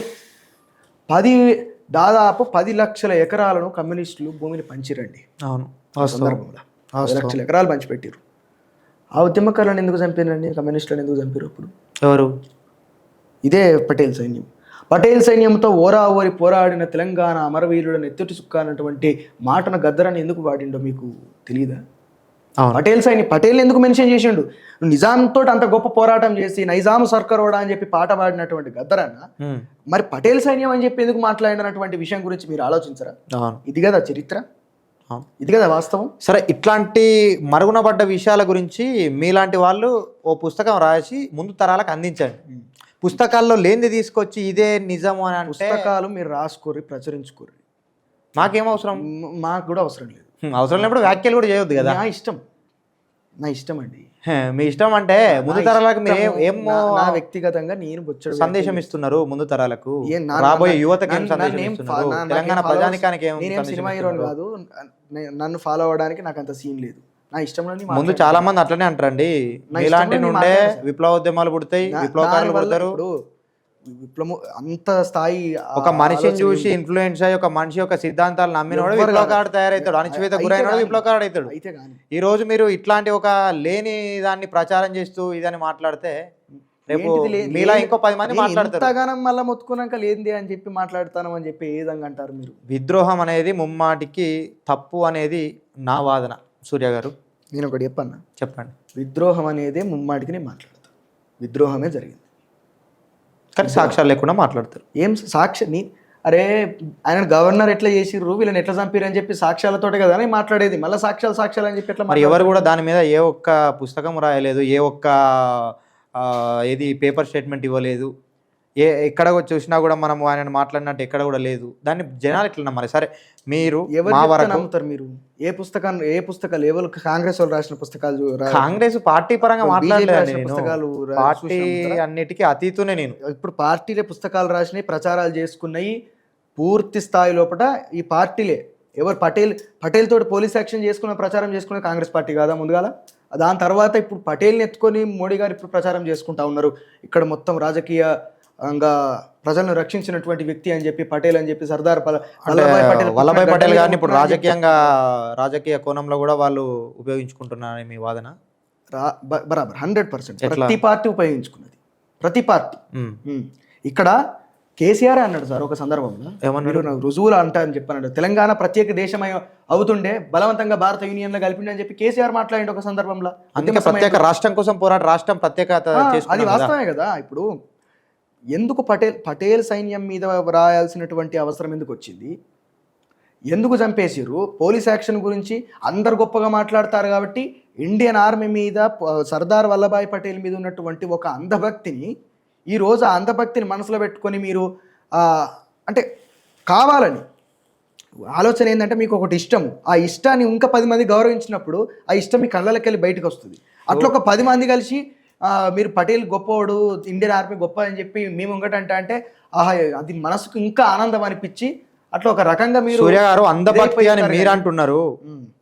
[SPEAKER 2] దాదాపు 10 లక్షల ఎకరాలను కమ్యూనిస్టులు భూమిని పంచిరండి. అవును, సందర్భంలో 10 లక్షల ఎకరాలు పంచిపెట్టారు. ఆ ఉద్యమకారులను ఎందుకు చంపారండి? కమ్యూనిస్టులను ఎందుకు చంపారు? అప్పుడు ఎవరు? ఇదే పటేల్ సైన్యంతో ఓరి పోరాడిన తెలంగాణ అమరవీరులను ఎత్తుటి సుక్క అన్నటువంటి మాటను గద్దరాన్ని ఎందుకు వాడిండో మీకు తెలియదా? పటేల్ ఎందుకు మెన్షన్ చేసిండు? నిజాంతో అంత గొప్ప పోరాటం చేసి నైజాం సర్కారోడా అని చెప్పి పాట పాడినటువంటి గద్దరన్న మరి పటేల్ సైన్యం అని చెప్పి ఎందుకు మాట్లాడినటువంటి విషయం గురించి మీరు ఆలోచించరా? ఇది కదా చరిత్ర, ఇది కదా వాస్తవం. సరే, ఇట్లాంటి మరుగున పడ్డ విషయాల గురించి మీలాంటి వాళ్ళు ఓ పుస్తకం రాసి ముందు తరాలకు అందించండి. పుస్తకాల్లో లేనిది తీసుకొచ్చి ఇదే నిజం అని అంటే పుస్తకాలు మీరు రాసుకోరి, ప్రచురించుకోరి. మాకేం అవసరం? మాకు కూడా అవసరం లేదు. అవసరం లేనప్పుడు వ్యాఖ్యలు కూడా చేయొద్దు కదా. నా ఇష్టం అండి. మీ ఇష్టం అంటే ముందు తరాలకు మీరు వ్యక్తిగతంగా నేను సందేశం ఇస్తున్నారు. ముందు తరాలకు, రాబోయే యువతకి ఏం సందేశం ఇస్తున్నారు? తెలంగాణ ప్రజానికానికి ఏం సినిమా హీరోని కాదు, నన్ను ఫాలో అవ్వడానికి నాకు అంత సీన్ లేదు. నా ఇష్టం. ముందు చాలా మంది అట్లనే అంటారండి, ఇలాంటి నుండే విప్లవోద్యమాలు పుడతాయి, విప్లవకారులు పుడతారు. విప్లవం అంత స్థాయి, ఒక మనిషిని చూసి ఇన్ఫ్లుయెన్స్ అయ్యి ఒక మనిషి యొక్క సిద్ధాంతాలు నమ్మినవాడు విప్లవకారుడు తయారవుతాడు, అణచివేత గురైనవాడు విప్లవకారుడు అవుతాడు. ఈ రోజు మీరు ఇట్లాంటి ఒక లేని దాన్ని ప్రచారం చేస్తూ ఇదని మాట్లాడితే రేపు మీలా ఇంకో 10 మంది మాట్లాడతారు. మళ్ళీ మొత్తుకున్నాక లేనిది అని చెప్పి మాట్లాడతాను అని చెప్పి ఏ విధంగా అంటారు మీరు? విద్రోహం అనేది ముమ్మాటికి తప్పు అనేది నా వాదన. సూర్య గారు, నేను ఒకటి చెప్పండి. విద్రోహం అనేది ముమ్మాటికి నేను మాట్లాడతాను, విద్రోహమే జరిగింది కానీ సాక్ష్యాలు లేకుండా మాట్లాడతారు. ఏం సాక్షి? అరే ఆయన గవర్నర్ ఎట్లా చేసిర్రు, వీళ్ళని ఎట్లా చంపారు అని చెప్పి సాక్ష్యాలతోటే కదా అని మాట్లాడేది. మళ్ళీ సాక్ష్యాలు అని చెప్పి ఎట్లా? మరి ఎవరు కూడా దాని మీద ఏ ఒక్క పుస్తకం రాయలేదు, ఏ ఒక్క ఏది పేపర్ స్టేట్మెంట్ ఇవ్వలేదు. ఎక్కడ చూసినా కూడా మనం ఆయన మాట్లాడినట్టు ఎక్కడ కూడా లేదు. దాన్ని జనాలు ఎట్లా నమ్మాలి? సరే, మీరు నమ్ముతారు? మీరు ఏ పుస్తకాలు ఎవరు? కాంగ్రెస్ వాళ్ళు రాసిన పుస్తకాలు, కాంగ్రెస్ పార్టీ పరంగా మాట్లాడలేదు పుస్తకాలు, పార్టీ అన్నిటికీ అతీతునే. నేను ఇప్పుడు పార్టీలే పుస్తకాలు రాసినాయి, ప్రచారాలు చేసుకున్నాయి పూర్తి స్థాయి లోపల. ఈ పార్టీలే ఎవరు? పటేల్ తోటి పోలీస్ యాక్షన్ చేసుకున్న ప్రచారం చేసుకునే కాంగ్రెస్ పార్టీ కాదా ముందుగాల? దాని తర్వాత ఇప్పుడు పటేల్ని ఎత్తుకొని మోడీ గారు ఇప్పుడు ప్రచారం చేసుకుంటా ఉన్నారు. ఇక్కడ మొత్తం రాజకీయంగా ప్రజలను రక్షించినటువంటి వ్యక్తి అని చెప్పి పటేల్ అని చెప్పి సర్దార్ వల్లభాయ్ పటేల్ గారిని ఇప్పుడు రాజకీయ కోణంలో కూడా వాళ్ళు ఉపయోగించుకుంటున్నారని మీ వాదన? బరాబర్ 100%. ప్రతి పార్టీ ఉపయోగించుకున్నది, ప్రతి పార్టీ. ఇక్కడ కేసీఆర్ అన్నాడు సార్ ఒక సందర్భంలో, ఏమన్నాడు? రుజువులు అంటారని చెప్పన్నాడు. తెలంగాణ ప్రత్యేక దేశం అవుతుండే బలవంతంగా భారత యూనియన్ లో కలిపిండి అని చెప్పి కేసీఆర్ మాట్లాడిండు ఒక సందర్భంలో. అందుకే ప్రత్యేక రాష్ట్రం కోసం రాష్ట్రం ప్రత్యేకత, అది వాస్తవమే కదా. ఇప్పుడు ఎందుకు పటేల్ సైన్యం మీద రాయాల్సినటువంటి అవసరం ఎందుకు వచ్చింది? ఎందుకు చంపేసిర్రు? పోలీస్ యాక్షన్ గురించి అందరు గొప్పగా మాట్లాడతారు కాబట్టి ఇండియన్ ఆర్మీ మీద సర్దార్ వల్లభాయ్ పటేల్ మీద ఉన్నటువంటి ఒక అంధభక్తిని ఈరోజు ఆ అంధభక్తిని మనసులో పెట్టుకొని మీరు అంటే కావాలని ఆలోచన ఏంటంటే మీకు ఒకటి ఇష్టము, ఆ ఇష్టాన్ని ఇంకా 10 మంది గౌరవించినప్పుడు ఆ ఇష్టం మీ కళ్ళకి వెళ్ళి బయటకు వస్తుంది. అట్లా ఒక 10 మంది కలిసి మీరు పటేల్ గొప్పవాడు, ఇండియన్ ఆర్మీ గొప్ప అని చెప్పి మేము అంటే ఆహా అది మనసుకు ఇంకా ఆనందం అనిపించి అట్లా ఒక రకంగా మీరు
[SPEAKER 1] సూర్య గారు అంధభక్తి అని మీరు అంటున్నారు,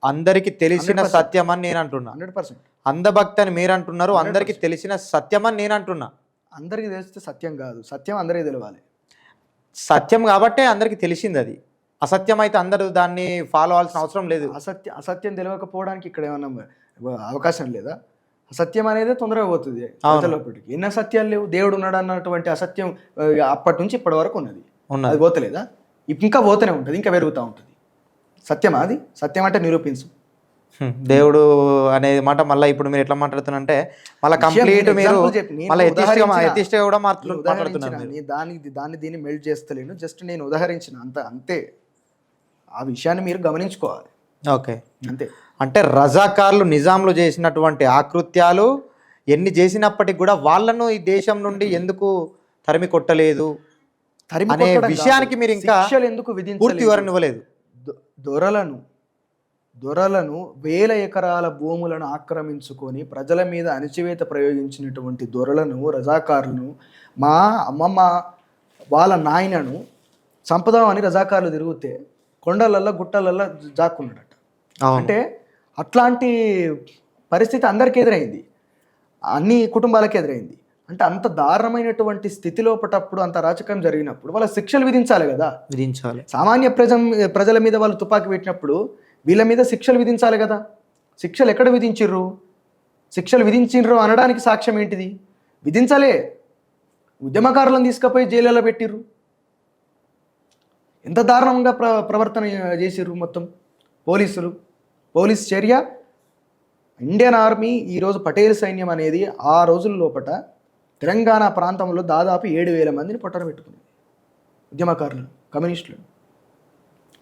[SPEAKER 1] అందరికి తెలిసిన సత్యం అని నేను అంటున్నా.
[SPEAKER 2] 100%
[SPEAKER 1] అంధభక్తి అని మీరు అంటున్నారు, అందరికి తెలిసిన సత్యం అని నేను అంటున్నా.
[SPEAKER 2] అందరికీ తెలిస్తే సత్యం కాదు, సత్యం అందరికీ తెలవాలి.
[SPEAKER 1] సత్యం కాబట్టే అందరికి తెలిసింది. అది అసత్యం అయితే అందరూ దాన్ని ఫాలో అవ్వాల్సిన అవసరం లేదు.
[SPEAKER 2] అసత్యం తెలియకపోవడానికి ఇక్కడ ఏమన్నా అవకాశం లేదా? అసత్యం అనేది తొందరగా పోతుంది ప్రజలప్పటికి. ఎన్ని అసత్యాలు లేవు, దేవుడు ఉన్నాడు అన్నటువంటి అసత్యం అప్పటి నుంచి ఇప్పటి వరకు ఉన్నది, అది పోతలేదా? ఇంకా పోతూనే ఉంటుంది, ఇంకా పెరుగుతూ ఉంటుంది. సత్యమా అది? సత్యం అంటే నిరూపించు.
[SPEAKER 1] దేవుడు అనే మాట మళ్ళీ ఇప్పుడు మీరు ఎట్లా మాట్లాడుతున్నారంటే మళ్ళీ కంప్లీట్ మీరు ఎథిస్ట్గా కూడా మాట్లాడుతున్నారు.
[SPEAKER 2] దాన్ని దీన్ని మెల్ట్ చేస్తలేను, జస్ట్ నేను ఉదాహరించిన అంతే. ఆ విషయాన్ని మీరు గమనించుకోవాలి.
[SPEAKER 1] ఓకే,
[SPEAKER 2] అంతే.
[SPEAKER 1] అంటే రజాకార్లు నిజాంలు చేసినటువంటి ఆకృత్యాలు ఎన్ని చేసినప్పటికీ కూడా వాళ్ళను ఈ దేశం నుండి ఎందుకు తరిమి కొట్టలేదు అనే విషయానికి మీరు ఇంకా
[SPEAKER 2] ఎందుకు
[SPEAKER 1] పూర్తి వివరణ ఇవ్వలేదు.
[SPEAKER 2] దొరలను 1000 ఎకరాల భూములను ఆక్రమించుకొని ప్రజల మీద అణచివేత ప్రయోగించినటువంటి దొరలను, రజాకారులను, మా అమ్మమ్మ వాళ్ళ నాయనను చంపుదామని రజాకారులు తిరిగితే కొండలల్లో గుట్టలల్లో జాక్కున్నాడట. అంటే అట్లాంటి పరిస్థితి అందరికీ ఎదురైంది, అన్ని కుటుంబాలకు ఎదురైంది. అంటే అంత దారుణమైనటువంటి స్థితిలోపటప్పుడు, అంత అరాచకం జరిగినప్పుడు వాళ్ళ శిక్షలు విధించాలి కదా,
[SPEAKER 1] విధించాలి.
[SPEAKER 2] సామాన్య ప్రజల మీద వాళ్ళు తుపాకీ పెట్టినప్పుడు వీళ్ళ మీద శిక్షలు విధించాలి కదా. శిక్షలు ఎక్కడ శిక్షలు విధించిండ్రు అనడానికి సాక్ష్యం ఏంటిది? విధించలే. ఉద్యమకారులను తీసుకుపోయి జైలులో పెట్టిర్రు. ఎంత దారుణంగా ప్రవర్తన చేసిర్రు మొత్తం పోలీస్ చర్య. ఇండియన్ ఆర్మీ ఈరోజు పటేల్ సైన్యం అనేది ఆ రోజుల లోపట తెలంగాణ ప్రాంతంలో దాదాపు 7,000 మందిని పొట్టన పెట్టుకుంది. ఉద్యమకారులు, కమ్యూనిస్టులు,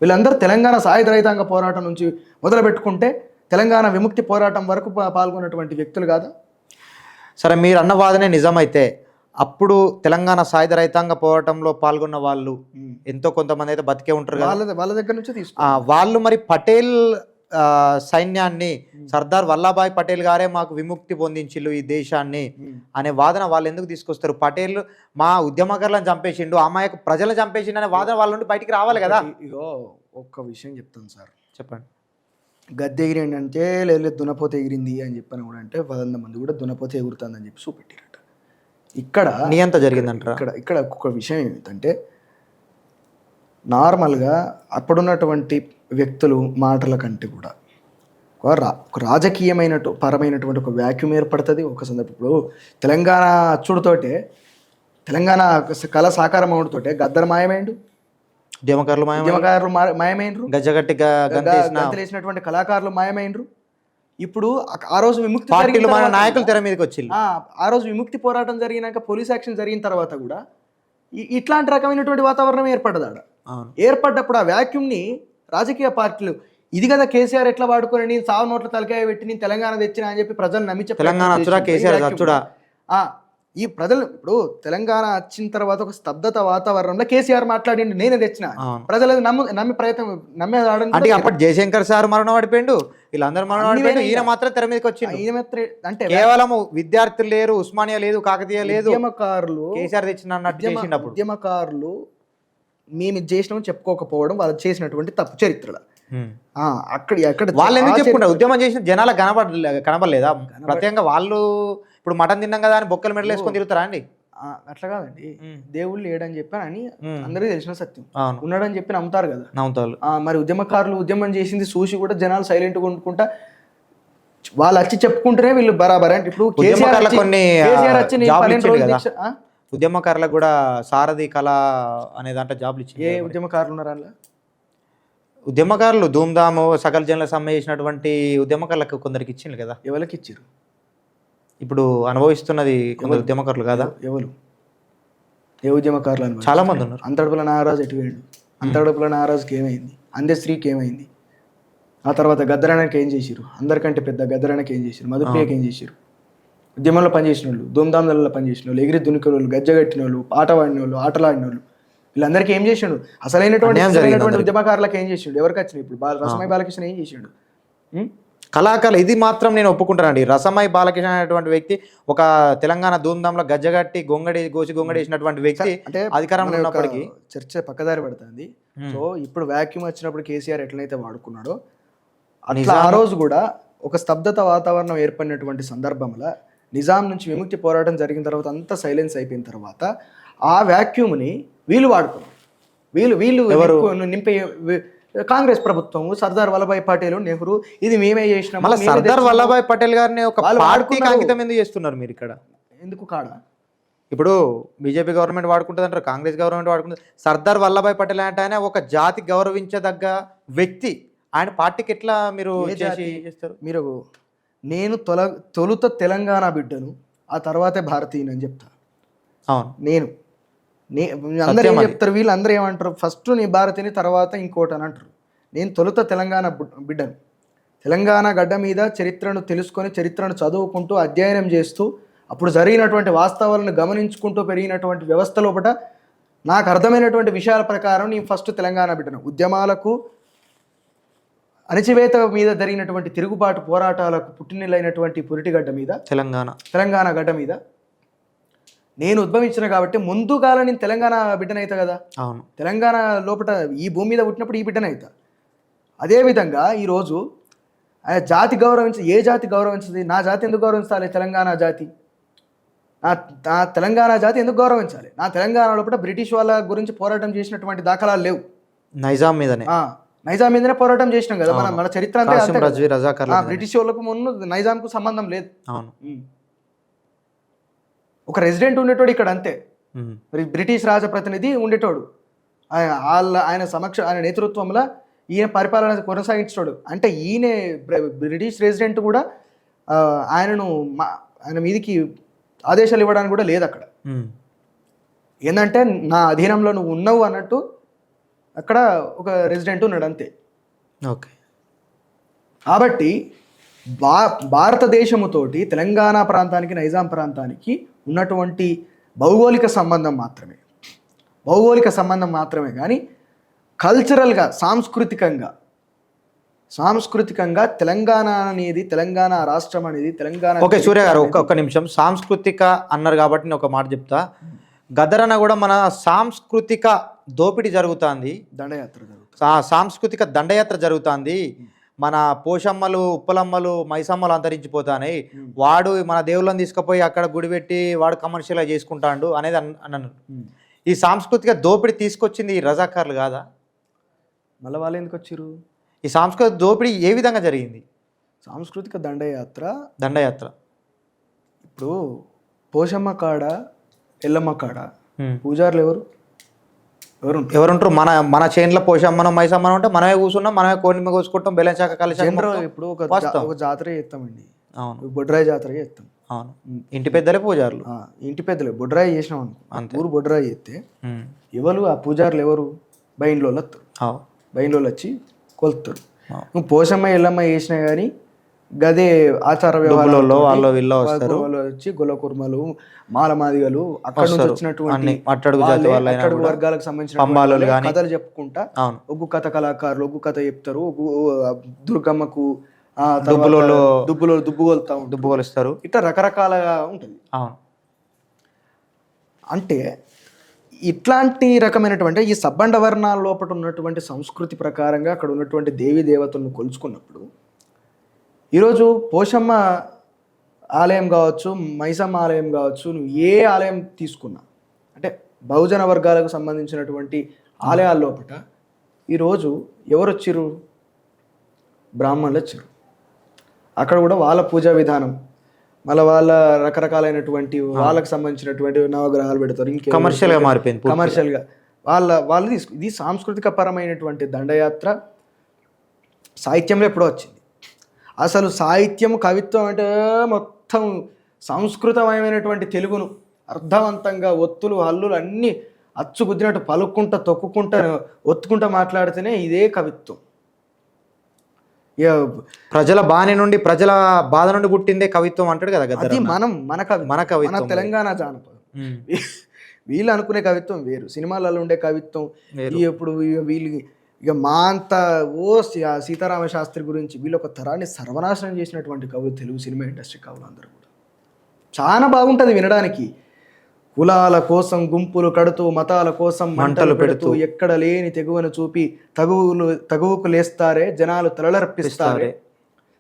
[SPEAKER 2] వీళ్ళందరూ తెలంగాణ సాయుధ రైతాంగ పోరాటం నుంచి మొదలు పెట్టుకుంటే తెలంగాణ విముక్తి పోరాటం వరకు పాల్గొన్నటువంటి వ్యక్తులు కాదా?
[SPEAKER 1] సరే, మీరు అన్న వాదనే నిజమైతే అప్పుడు తెలంగాణ సాయుధ రైతాంగ పోరాటంలో పాల్గొన్న వాళ్ళు ఎంతో కొంతమంది అయితే బతికే ఉంటారు కదా,
[SPEAKER 2] వాళ్ళ దగ్గర నుంచి
[SPEAKER 1] వాళ్ళు మరి పటేల్ సైన్యాన్ని సర్దార్ వల్లభాయ్ పటేల్ గారే మాకు విముక్తి పొందించిల్లు ఈ దేశాన్ని అనే వాదన వాళ్ళు ఎందుకు తీసుకొస్తారు? పటేల్ మా ఉద్యమకారులను చంపేసిండు, అమాయక ప్రజలను చంపేసిండు అనే వాదన వాళ్ళ నుండి బయటికి రావాలి కదా.
[SPEAKER 2] ఇగో ఒక్క విషయం చెప్తాను సార్,
[SPEAKER 1] చెప్పండి.
[SPEAKER 2] గద్దె ఎగిరిండి అంటే లేదు దున్నపోతే ఎగిరింది అని చెప్పని కూడా అంటే 100 మంది కూడా దున్నపోతే ఎగురుతుందని చెప్పి చూపెట్టారట. ఇక్కడ
[SPEAKER 1] నియంత జరిగిందంటారా?
[SPEAKER 2] ఇక్కడ ఒక్కొక్క విషయం ఏమిటంటే, నార్మల్గా అప్పుడున్నటువంటి వ్యక్తులు మాటల కంటే కూడా ఒక పరమైనటువంటి ఒక వ్యాక్యూమ్ ఏర్పడుతుంది ఒక సందర్భం. ఇప్పుడు తెలంగాణ అచ్చుడుతోటే, తెలంగాణ కళ సాకారం అవడంతోటే గద్దర్ మాయమైండు, ఉద్యమకారులు మాయమైనరు, గంతలేసినటువంటి కళాకారులు మాయమైనరు. ఇప్పుడు ఆ రోజు విముక్తి
[SPEAKER 1] నాయకులు తెర మీదకి వచ్చి
[SPEAKER 2] ఆ రోజు విముక్తి పోరాటం జరిగినాక పోలీస్ యాక్షన్ జరిగిన తర్వాత కూడా ఇట్లాంటి రకమైనటువంటి వాతావరణం ఏర్పడ్డదాడ. ఏర్పడ్డప్పుడు ఆ వ్యాక్యూమ్ని రాజకీయ పార్టీలు ఇది కదా కేసీఆర్ ఎట్లా వాడుకొని నేను సాగు నోట్ల తలకాయ పెట్టి నేను తెలంగాణ తెచ్చినా అని చెప్పి ప్రజలు నమ్మించే ఈ ప్రజలు ఇప్పుడు తెలంగాణ వచ్చిన తర్వాత ఒక స్తబ్దత వాతావరణంలో కేసీఆర్ మాట్లాడిండు నేనే తెచ్చిన, ప్రజలు నమ్మే ప్రయత్నం
[SPEAKER 1] నమ్మే అప్పుడు జయశంకర్ సార్ మరణం పడిపోయిండు, వీళ్ళందరూ మరణం పడిపోయిండు, ఈయన మాత్రం తెర మీదకి వచ్చిండు. అంటే కేవలం విద్యార్థులు లేరు, ఉస్మానియా లేదు, కాకతీయ లేదు,
[SPEAKER 2] ఉద్యమకారులు
[SPEAKER 1] కేసీఆర్ తెచ్చిన అన్నట్టు
[SPEAKER 2] ఉద్యమకారులు మేము ఇది చేసినామని చెప్పుకోకపోవడం వాళ్ళు చేసినటువంటి తప్పు చరిత్రలో. అక్కడ
[SPEAKER 1] వాళ్ళు ఎందుకు చెప్పుకుంటారు? ఉద్యమం చేసిన జనాలకు కనబడలేదా? ప్రత్యేకంగా వాళ్ళు ఇప్పుడు మటన్ తిన్నాం కదా అని బొక్కలు మెడలు వేసుకొని తిరుగుతారా అండి?
[SPEAKER 2] అట్లా కాదండి, దేవుళ్ళు లేడని చెప్పాను అని అందరికీ తెలిసిన సత్యం, ఉన్నాడని చెప్పి నమ్ముతారు కదా, నమ్ముతారు. మరి ఉద్యమకారులు ఉద్యమం చేసింది చూసి కూడా జనాలు సైలెంట్గా ఉండుకుంటా వాళ్ళు వచ్చి చెప్పుకుంటేనే వీళ్ళు బరాబర్. అంటే ఇప్పుడు
[SPEAKER 1] ఉద్యమకారులకు కూడా సారథి కళ అనే దాంట్లో జాబ్లు ఇచ్చి
[SPEAKER 2] ఏ ఉద్యమకారులు ఉన్నారు అందులో?
[SPEAKER 1] ఉద్యమకారులు ధూమ్ధాము సకల జనుల సమ్మె చేసినటువంటి ఉద్యమకారులకు కొందరికి ఇచ్చింది కదా.
[SPEAKER 2] ఎవరికి ఇచ్చారు?
[SPEAKER 1] ఇప్పుడు అనుభవిస్తున్నది కొందరు ఉద్యమకారులు కదా.
[SPEAKER 2] ఎవరు? ఏ ఉద్యమకారులు?
[SPEAKER 1] చాలా మంది ఉన్నారు.
[SPEAKER 2] అంతడుపుల నాగరాజు ఎటు వేయండు? అంతడుపుల నాగరాజుకి ఏమైంది? అందశ్రీకి ఏమైంది? ఆ తర్వాత గద్దరానికి ఏం చేసిరు, అందరికంటే పెద్ద గద్దరానికి ఏం చేసిరు, మధుప్రియకి ఏం చేసిరు, ఉద్యమంలో పనిచేసిన వాళ్ళు, ధూమ్ధాంలలో పనిచేసిన వాళ్ళు, ఎగిరి దునికిన వాళ్ళు, గజ్జగట్టిన వాళ్ళు, పాట పాడిన వాళ్ళు, ఆటలాడిన వాళ్ళు, వీళ్ళందరికీ ఏం చేసిండు, అసలైనటువంటి ఉద్యమకారులకు ఏం చేసిండు, ఎవరికి వచ్చినాయి ఇప్పుడు రసమై బాలకృష్ణ ఏం చేసిండు?
[SPEAKER 1] కళాకారులు ఇది మాత్రం నేను ఒప్పుకుంటానండి. రసమై బాలకృష్ణ అనేటువంటి వ్యక్తి ఒక తెలంగాణ ధూమ్ధాంలో గజ్జగట్టి గొంగడి వేసినటువంటి వ్యక్తి
[SPEAKER 2] అంటే
[SPEAKER 1] అధికారంలో ఉన్నప్పటికీ
[SPEAKER 2] చర్చ పక్కదారి పడుతుంది. సో ఇప్పుడు వ్యాక్యూమ్ వచ్చినప్పుడు కేసీఆర్ ఎట్లయితే వాడుకున్నాడో అట్లా ఆ రోజు కూడా ఒక స్తబ్దత వాతావరణం ఏర్పడినటువంటి సందర్భంలో నిజాం నుంచి విముక్తి పోరాటం జరిగిన తర్వాత అంతా సైలెన్స్ అయిపోయిన తర్వాత ఆ వ్యాక్యూమ్ని వీళ్ళు వాడుకున్నారు. వీళ్ళు ఎవరు నింపే కాంగ్రెస్ ప్రభుత్వం, సర్దార్ వల్లభాయ్ పటేల్, నెహ్రూ, ఇది మేమే చేసినాం.
[SPEAKER 1] సర్దార్ వల్లభాయ్ పటేల్ గారిని ఒక పార్టీకి అంకితం ఎందుకు చేస్తున్నారు మీరు ఇక్కడ?
[SPEAKER 2] ఎందుకు కాడా?
[SPEAKER 1] ఇప్పుడు బీజేపీ గవర్నమెంట్ వాడుకుంటుంది అంటారు, కాంగ్రెస్ గవర్నమెంట్ వాడుకుంటుంది. సర్దార్ వల్లభాయ్ పటేల్ అంటే ఆయన ఒక జాతి గౌరవించదగ్గ వ్యక్తి. ఆయన పార్టీకి ఎట్లా మీరు చేస్తారు?
[SPEAKER 2] మీరు నేను తొలుత తెలంగాణ బిడ్డను, ఆ తర్వాతే భారతీయుని అని చెప్తా.
[SPEAKER 1] అవును,
[SPEAKER 2] అందరూ ఏం చెప్తారు, వీళ్ళందరూ ఏమంటారు, ఫస్ట్ నీ భారతీయుని తర్వాత ఇంకోటి అని అంటారు. నేను తొలుత తెలంగాణ బిడ్డను, తెలంగాణ గడ్డ మీద చరిత్రను తెలుసుకొని చరిత్రను చదువుకుంటూ అధ్యయనం చేస్తూ అప్పుడు జరిగినటువంటి వాస్తవాలను గమనించుకుంటూ పెరిగినటువంటి వ్యవస్థ లోపల నాకు అర్థమైనటువంటి విషయాల ప్రకారం నేను ఫస్ట్ తెలంగాణ బిడ్డను. ఉద్యమాలకు, అణచివేత మీద జరిగినటువంటి తిరుగుబాటు పోరాటాలకు పుట్టినలైనటువంటి పురిటిగడ్డ మీద, తెలంగాణ గడ్డ మీద నేను ఉద్భవించిన కాబట్టి ముందుగాల నేను తెలంగాణ బిడ్డనైతా కదా.
[SPEAKER 1] అవును,
[SPEAKER 2] తెలంగాణ లోపల ఈ భూమి మీద పుట్టినప్పుడు ఈ బిడ్డనైతా. అదేవిధంగా ఈరోజు జాతి ఏ జాతి గౌరవించదు? నా జాతి ఎందుకు గౌరవించాలి? తెలంగాణ జాతి, నా తెలంగాణ జాతి ఎందుకు గౌరవించాలి? నా తెలంగాణ లోపల బ్రిటిష్ వాళ్ళ గురించి పోరాటం చేసినటువంటి దాఖలాలు లేవు.
[SPEAKER 1] నైజాం
[SPEAKER 2] మీదనే పోరాటం చేసినాం కదా. మన చరిత్ర అంతే. బ్రిటిష్ వాళ్ళకు ముందు నైజాంకు సంబంధం లేదు. ఒక రెసిడెంట్ ఉండేటోడు ఇక్కడ అంతే, బ్రిటిష్ రాజప్రతినిధి ఉండేటోడు. ఆయన నేతృత్వంలో ఈయన పరిపాలన కొనసాగించాడు. అంటే ఈయన బ్రిటిష్ రెసిడెంట్ కూడా ఆయన మీదికి ఆదేశాలు ఇవ్వడానికి కూడా లేదు అక్కడ. ఏంటంటే నా అధీనంలో నువ్వు ఉన్నావు అన్నట్టు అక్కడ ఒక రెసిడెంట్ ఉన్నాడు అంతే.
[SPEAKER 1] ఓకే,
[SPEAKER 2] కాబట్టి భారతదేశముతోటి తెలంగాణ ప్రాంతానికి, నైజాం ప్రాంతానికి ఉన్నటువంటి భౌగోళిక సంబంధం మాత్రమే కానీ కల్చరల్గా, సాంస్కృతికంగా తెలంగాణ అనేది, తెలంగాణ రాష్ట్రం అనేది, తెలంగాణ.
[SPEAKER 1] ఓకే సూర్య గారు, ఒక్క నిమిషం. సాంస్కృతిక అన్నారు కాబట్టి నేను ఒక మాట చెప్తా. గదరన కూడా మన సాంస్కృతిక దోపిడీ జరుగుతుంది, సాంస్కృతిక దండయాత్ర జరుగుతుంది. మన పోషమ్మలు, ఉప్పలమ్మలు, మైసమ్మలు అంతరించిపోతాయి. వాడు మన దేవుళ్ళని తీసుకుపోయి అక్కడ గుడి పెట్టి వాడు కమర్షియల్గా చేసుకుంటాడు అనేది అన్నాను. ఈ సాంస్కృతిక దోపిడీ తీసుకొచ్చింది ఈ రజాకార్లు కాదా?
[SPEAKER 2] మళ్ళీ వాళ్ళు ఎందుకు వచ్చారు?
[SPEAKER 1] ఈ సాంస్కృతిక దోపిడీ ఏ విధంగా జరిగింది?
[SPEAKER 2] సాంస్కృతిక దండయాత్ర ఇప్పుడు పోషమ్మ కాడ, ఎల్లమ్మ కాడ పూజారులు
[SPEAKER 1] ఎవరుంటారు? మన చేనుల పోషమ్మను, మైసమ్మను ఉంటే మనమే కూర్చున్నాం, మనమే కోడిని కోసుకుంటాం, బెల్లం శాఖ కలిసి.
[SPEAKER 2] ఇప్పుడు ఒక జాతర చేస్తామండి. అవును, బొడ్రాయి జాతర చేస్తాం.
[SPEAKER 1] అవును, ఇంటి పెద్దలే పూజారులు.
[SPEAKER 2] ఇంటి పెద్దలే బొడ్రాయి చేసినాం అనుకో, ఊరు బొడ్రాయి చేస్తే ఎవరు ఆ పూజారులు ఎవరు? బయలులో వస్తారు, బయలులో వచ్చి కొలుతారు. నువ్వు పోషమ్మ, ఎల్లమ్మ చేసినా కానీ గదే ఆచార వ్యవహారాలు
[SPEAKER 1] వాళ్ళు
[SPEAKER 2] వచ్చి గొల్ల కుర్మలు, మాలమాదిగలు, అక్కడ నుంచి వచ్చినటువంటి అట్టడుగు వర్గాలకు సంబంధించిన కథలు చెప్పుకుంటా ఒగ్గు కథ కళాకారులు ఒగ్గు కథ చెప్తారు. దుర్గమ్మకు దుబ్బు కొలుస్తారు. ఇట్లా రకరకాలుగా ఉంటుంది. అంటే ఇట్లాంటి రకమైనటువంటి ఈ సబ్బండ వర్ణాల లోపల ఉన్నటువంటి సంస్కృతి ప్రకారంగా అక్కడ ఉన్నటువంటి దేవీ దేవతలను కొలుచుకున్నప్పుడు ఈరోజు పోషమ్మ ఆలయం కావచ్చు, మైసమ్మ ఆలయం కావచ్చు, నువ్వు ఏ ఆలయం తీసుకున్నా అంటే బహుజన వర్గాలకు సంబంధించినటువంటి ఆలయాల లోపల ఈరోజు ఎవరు వచ్చిర్రు? బ్రాహ్మణులు వచ్చిర్రు. అక్కడ కూడా వాళ్ళ పూజా విధానం, మళ్ళీ వాళ్ళ రకరకాలైనటువంటి వాళ్ళకి సంబంధించినటువంటి నవగ్రహాలు పెడతారు. ఇంకా
[SPEAKER 1] కమర్షియల్గా మారిపోయింది.
[SPEAKER 2] కమర్షియల్గా వాళ్ళు ఇది సాంస్కృతిక పరమైనటువంటి దండయాత్ర సాహిత్యంలో ఎప్పుడో వచ్చింది. అసలు సాహిత్యం, కవిత్వం అంటే మొత్తం సంస్కృతమయమైనటువంటి తెలుగును అర్థవంతంగా ఒత్తులు, హల్లులు అన్నీ అచ్చుగుద్దినట్టు పలుక్కుంటా, తొక్కుకుంటా, ఒత్తుకుంటా మాట్లాడితేనే ఇదే కవిత్వం. ఇక
[SPEAKER 1] ప్రజల బాణి నుండి ప్రజల బాధ నుండి పుట్టిందే కవిత్వం అంటాడు కదా
[SPEAKER 2] అది
[SPEAKER 1] గద్దర్ అన్న.
[SPEAKER 2] మన
[SPEAKER 1] మన కవిత్వం
[SPEAKER 2] మన తెలంగాణ జానపదం.
[SPEAKER 1] ఉమ్,
[SPEAKER 2] వీళ్ళు అనుకునే కవిత్వం వేరు, సినిమాలలో ఉండే కవిత్వం
[SPEAKER 1] వేరు.
[SPEAKER 2] ఇప్పుడు వీళ్ళు ఇక మా అంత సీతారామ శాస్త్రి గురించి వీళ్ళు ఒక తరాన్ని సర్వనాశనం చేసినటువంటి కవులు తెలుగు సినిమా ఇండస్ట్రీ కవులు అందరూ కూడా. చాలా బాగుంటుంది వినడానికి. కులాల కోసం గుంపులు కడుతూ, మతాల కోసం మంటలు పెడుతూ, ఎక్కడ లేని తెగువను చూపి తగువుకు లేస్తారే జనాలు తలలర్పిస్తారే,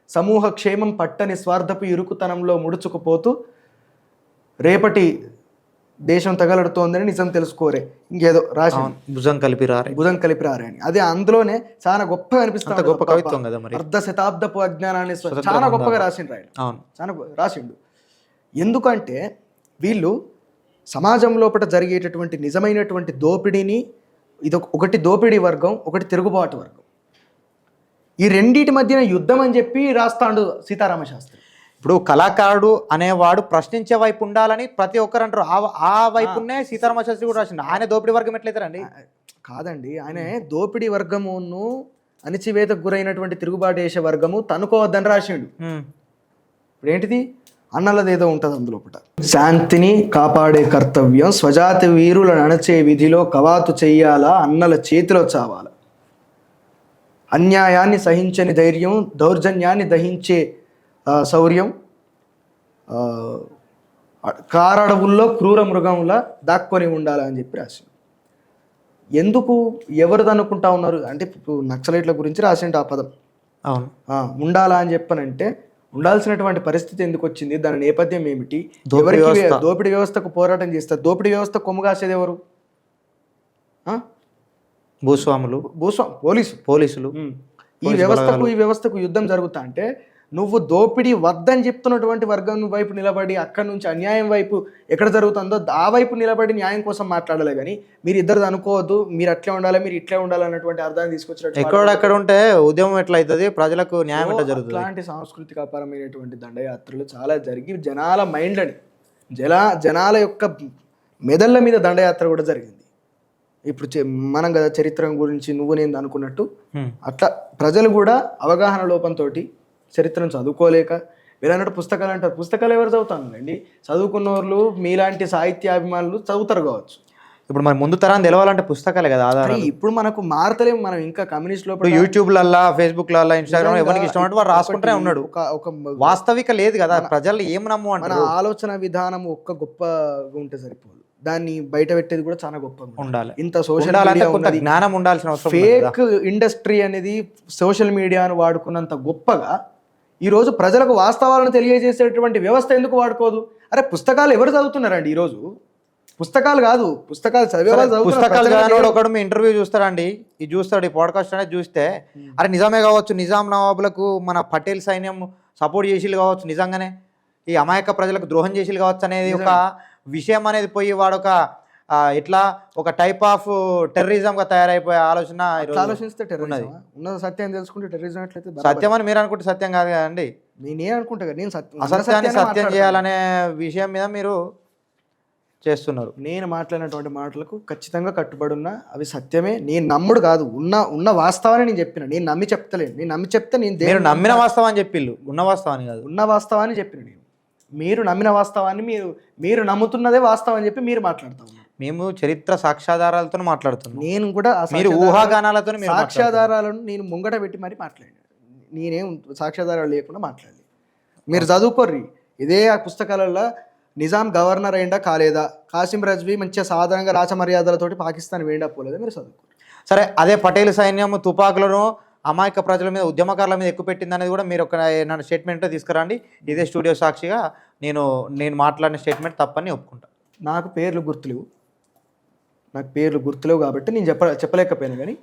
[SPEAKER 2] సమూహ క్షేమం పట్టని స్వార్థపు ఇరుకుతనంలో ముడుచుకుపోతూ రేపటి దేశం తగలడుతోందని నిజం తెలుసుకోరే, ఇంకేదో రాసి
[SPEAKER 1] భుజం కలిపి
[SPEAKER 2] రారే అని. అదే అందులోనే చాలా గొప్పగా అనిపిస్తుంది.
[SPEAKER 1] గొప్ప కవిత్వం కదా మరి.
[SPEAKER 2] అర్ధ శతాబ్దపు అజ్ఞానాన్ని చాలా గొప్పగా రాసిండ్రు ఆయన.
[SPEAKER 1] అవును,
[SPEAKER 2] చాలా రాసిండు. ఎందుకంటే వీళ్ళు సమాజం లోపల జరిగేటటువంటి నిజమైనటువంటి దోపిడీని, ఒకటి దోపిడీ వర్గం, ఒకటి తిరుగుబాటు వర్గం, ఈ రెండింటి మధ్యన యుద్ధం అని చెప్పి రాస్తాడు సీతారామ శాస్త్రి.
[SPEAKER 1] ఇప్పుడు కళాకారుడు అనేవాడు ప్రశ్నించే వైపు ఉండాలని ప్రతి ఒక్కరు అంటారు. ఆ వైపునే సీతారామ శాస్త్రి కూడా రాసిండు. ఆయన దోపిడీ వర్గం ఎట్లయితారండి?
[SPEAKER 2] కాదండి, ఆయన దోపిడీ వర్గమును అణిచివేతకు గురైనటువంటి తిరుగుబాటు చేసే వర్గము తనుకోవద్దని రాసిండు. ఇప్పుడు ఏంటిది? అన్నలదేదో ఉంటుంది అందులోపట. శాంతిని కాపాడే కర్తవ్యం స్వజాతి వీరులను అణచే విధిలో కవాతు చెయ్యాలా, అన్నల చేతిలో చావాలా, అన్యాయాన్ని సహించని ధైర్యం, దౌర్జన్యాన్ని దహించే శౌర్యం, కారడవుల్లో క్రూర మృగంలా దాక్కొని ఉండాలా అని చెప్పి రాసిండు. ఎందుకు ఎవరు అనుకుంటా ఉన్నారు అంటే ఇప్పుడు నక్సలైట్ల గురించి రాసిండు ఆ పదం.
[SPEAKER 1] అవును,
[SPEAKER 2] ఉండాలా అని చెప్పనంటే ఉండాల్సినటువంటి పరిస్థితి ఎందుకు వచ్చింది, దాని నేపథ్యం ఏమిటి, దోపిడీ వ్యవస్థకు పోరాటం చేస్తారు. దోపిడీ వ్యవస్థ కొమ్ము కాసేది ఎవరు?
[SPEAKER 1] భూస్వాములు, పోలీసులు.
[SPEAKER 2] ఈ వ్యవస్థకు యుద్ధం జరుగుతా అంటే నువ్వు దోపిడీ వద్దని చెప్తున్నటువంటి వర్గం వైపు నిలబడి అక్కడి నుంచి అన్యాయం వైపు ఎక్కడ జరుగుతుందో ఆ వైపు నిలబడి న్యాయం కోసం మాట్లాడాలి. కానీ మీరు ఇద్దరు అనుకోవద్దు, మీరు అట్లే ఉండాలి, మీరు ఇట్లే ఉండాలి అన్నటువంటి అర్థాన్ని తీసుకొచ్చినట్టు
[SPEAKER 1] ఎక్కడెక్కడ ఉంటే ఉద్యమం ఎట్లా అవుతుంది, ప్రజలకు న్యాయం ఎట్లా జరుగుతుంది.
[SPEAKER 2] అలాంటి సాంస్కృతికపరమైనటువంటి దండయాత్రలు చాలా జరిగి జనాల మైండ్లని జనాల యొక్క మెదళ్ళ మీద దండయాత్ర కూడా జరిగింది. ఇప్పుడు మనం కదా చరిత్ర గురించి నువ్వు నేను అనుకున్నట్టు అట్లా ప్రజలు కూడా అవగాహన లోపంతో చరిత్రను చదువుకోలేక వీళ్ళన్నట్టు పుస్తకాలు అంటారు. పుస్తకాలు ఎవరు చదువుతానండి? చదువుకున్న వాళ్ళు మీలాంటి సాహిత్యాభిమానులు చదువుతారు కావచ్చు.
[SPEAKER 1] ఇప్పుడు మరి ముందు తరాన్ని తెలవాలంటే పుస్తకాలే కదా ఆధారం.
[SPEAKER 2] ఇప్పుడు మనకు మారతలేము, మనం ఇంకా కమ్యూనిస్ట్ లోపల
[SPEAKER 1] యూట్యూబ్లల్లా, ఫేస్బుక్లల్లా, ఇన్స్టాగ్రామ్ ఎవరికి ఇష్టం వాడు రాసుకుంటూనే ఉన్నాడు.
[SPEAKER 2] ఒక
[SPEAKER 1] వాస్తవిక లేదు కదా, ప్రజలు ఏం నమ్ము
[SPEAKER 2] మన ఆలోచన విధానం ఒక్క గొప్పగా ఉంటే సరిపోదు, దాన్ని బయట పెట్టేది కూడా చాలా గొప్పగా ఉండాలి. ఇంత సోషల్ మీడియా
[SPEAKER 1] జ్ఞానం ఉండాల్సిన అవసరం.
[SPEAKER 2] ఫేక్ ఇండస్ట్రీ అనేది సోషల్ మీడియాను వాడుకున్నంత గొప్పగా ఈరోజు ప్రజలకు వాస్తవాలను తెలియజేసేటువంటి వ్యవస్థ ఎందుకు వాడుకోదు? అరే పుస్తకాలు ఎవరు చదువుతున్నారండి ఈరోజు? పుస్తకాలు కాదు, పుస్తకాలు
[SPEAKER 1] పుస్తకాలు ఒకడు మీ ఇంటర్వ్యూ చూస్తాడండి, ఇది చూస్తాడు, ఈ పాడ్కాస్ట్ అనేది చూస్తే అరే నిజమే కావచ్చు, నిజాం నవాబులకు మన పటేల్ సైన్యం సపోర్ట్ చేసిలు కావచ్చు, నిజంగానే ఈ అమాయక ప్రజలకు ద్రోహం చేసిలు కావచ్చు అనేది ఒక విషయం అనేది పోయి వాడు ఒక ఇట్లా ఒక టైప్ ఆఫ్ టెర్రరిజం గా తయారైపోయే ఆలోచన
[SPEAKER 2] ఆలోచిస్తే ఉన్నది సత్యం తెలుసుకుంటే టెర్రరిజం ఎట్లయితే
[SPEAKER 1] సత్యం అని మీరు అనుకుంటే సత్యం కాదు కదండి.
[SPEAKER 2] నేనే అనుకుంటా కదా, నేను
[SPEAKER 1] అసత్యాన్ని సత్యం చేయాలనే విషయం మీద మీరు చేస్తున్నారు.
[SPEAKER 2] నేను మాట్లాడినటువంటి మాటలకు ఖచ్చితంగా కట్టుబడి ఉన్నా, అవి సత్యమే. నేను నమ్ముడు కాదు, ఉన్న వాస్తవాన్ని నేను చెప్పిన. నేను నమ్మి చెప్తలేను, నేను నమ్మి చెప్తే నేను
[SPEAKER 1] నమ్మిన వాస్తవాన్ని చెప్పిళ్ళు, ఉన్న వాస్తవాన్ని కాదు,
[SPEAKER 2] ఉన్న వాస్తవాన్ని చెప్పిన. నేను మీరు నమ్మిన వాస్తవాన్ని మీరు నమ్ముతున్నదే వాస్తవం అని చెప్పి మీరు మాట్లాడుతూ ఉన్నారు.
[SPEAKER 1] మేము చరిత్ర సాక్ష్యాధారాలతో మాట్లాడుతున్నాం.
[SPEAKER 2] నేను కూడా
[SPEAKER 1] ఊహాగానాలతో
[SPEAKER 2] సాక్ష్యాధారాలను నేను ముంగట పెట్టి మరి మాట్లాడాను. నేనేం సాక్ష్యాధారాలు లేకుండా మాట్లాడలేదు. మీరు చదువుకోర్రి, ఇదే ఆ పుస్తకాలలో నిజాం గవర్నర్ అయిందా కాలేదా, కాసిం రజ్వీ మంచిగా సాధారణంగా రాచమర్యాదలతోటి పాకిస్తాన్ వేండా పోలేదా, మీరు చదువుకోరు.
[SPEAKER 1] సరే, అదే పటేల్ సైన్యం తుపాకులను అమాయక ప్రజల మీద, ఉద్యమకారుల మీద ఎక్కువ పెట్టింది అనేది కూడా మీరు ఒక నన్ను స్టేట్మెంట్ తీసుకురండి. ఇదే స్టూడియో సాక్షిగా నేను మాట్లాడిన స్టేట్మెంట్ తప్పని ఒప్పుకుంటా.
[SPEAKER 2] నాకు పేర్లు గుర్తులేవు కాబట్టి నేను చెప్పలేకపోయాను. కానీ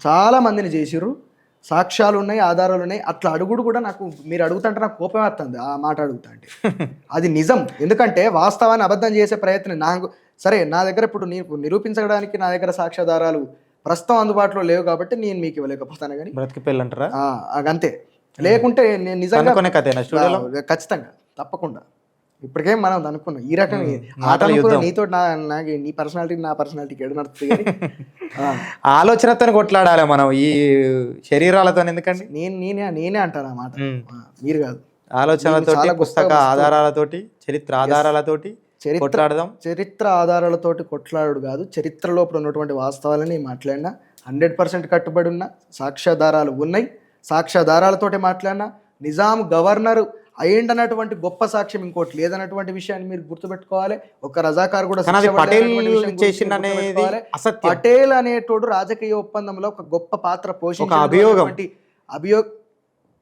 [SPEAKER 2] చాలా మందిని చేసిర్రు, సాక్ష్యాలు ఉన్నాయి, ఆధారాలు ఉన్నాయి. అట్లా అడుగుడు కూడా నాకు, మీరు అడుగుతుంటే నాకు కోపం వస్తుంది ఆ మాట అడుగుతా అంటే. అది నిజం, ఎందుకంటే వాస్తవాన్ని అబద్ధం చేసే ప్రయత్నం నాకు సరే నా దగ్గర ఇప్పుడు నీకు నిరూపించడానికి నా దగ్గర సాక్ష్యాధారాలు ప్రస్తుతం అందుబాటులో లేవు కాబట్టి నేను మీకు ఇవ్వలేకపోతాను. కానీ
[SPEAKER 1] బ్రతికి పెళ్ళంటారా?
[SPEAKER 2] అంతే. లేకుంటే నేను నిజంగా
[SPEAKER 1] ఖచ్చితంగా
[SPEAKER 2] తప్పకుండా ఇప్పటికేం మనం అనుకున్నాం ఈ రకంగా
[SPEAKER 1] మాటల యుద్ధం.
[SPEAKER 2] నీతో నాకు నీ పర్సనాలిటీ నా పర్సనాలిటీకి ఎడ నడుస్తుంది కానీ
[SPEAKER 1] ఆలోచనతో కొట్లాడాలి మనం ఈ శరీరాలతో ఎందుకండి.
[SPEAKER 2] నేనే అంటాను ఆ మాట, మీరు కాదు.
[SPEAKER 1] ఆలోచనలతోటి,
[SPEAKER 2] చాలా
[SPEAKER 1] పుస్తక ఆధారాలతోటి, చరిత్ర ఆధారాలతోటి కొట్లాడదాం.
[SPEAKER 2] చరిత్ర ఆధారాలతోటి కొట్లాడు కాదు, చరిత్ర లోపల ఉన్నటువంటి వాస్తవాలని మాట్లాడినా 100% కట్టుబడి ఉన్నా, సాక్ష్యాధారాలు ఉన్నాయి, సాక్ష్యాధారాలతోటి మాట్లాడినా. నిజాం గవర్నర్ అయ్యిండనటువంటి గొప్ప సాక్ష్యం ఇంకోటి లేదన్నటువంటి విషయాన్ని మీరు గుర్తుపెట్టుకోవాలి. ఒక రజాకార్ కూడా పటేల్ అనేటోడు రాజకీయ ఒప్పందంలో ఒక గొప్ప పాత్ర పోషించిన అభియోగం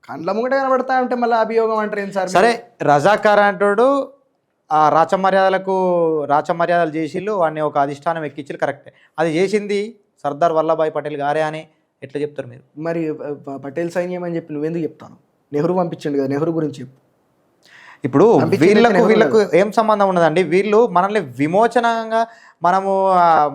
[SPEAKER 2] కండ్ల ముంగట కనబడతా ఉంటే మళ్ళీ అభియోగం అంటారు ఏం సార్?
[SPEAKER 1] సరే, రజాకార్ అంటాడు ఆ రాచమర్యాదలు చేసిళ్ళు, వాడిని ఒక అధిష్టానం ఎక్కించారు, కరెక్టే. అది చేసింది సర్దార్ వల్లభాయ్ పటేల్ గారే అని ఎట్లా చెప్తారు మీరు?
[SPEAKER 2] మరి పటేల్ సైన్యం అని చెప్పి నువ్వెందుకు చెప్తాను? నెహ్రూ పంపించండి కదా, నెహ్రూ గురించి చెప్పు.
[SPEAKER 1] ఇప్పుడు వీళ్ళకు ఏం సంబంధం ఉన్నదండి? వీళ్ళు మనల్ని విమోచనంగా మనము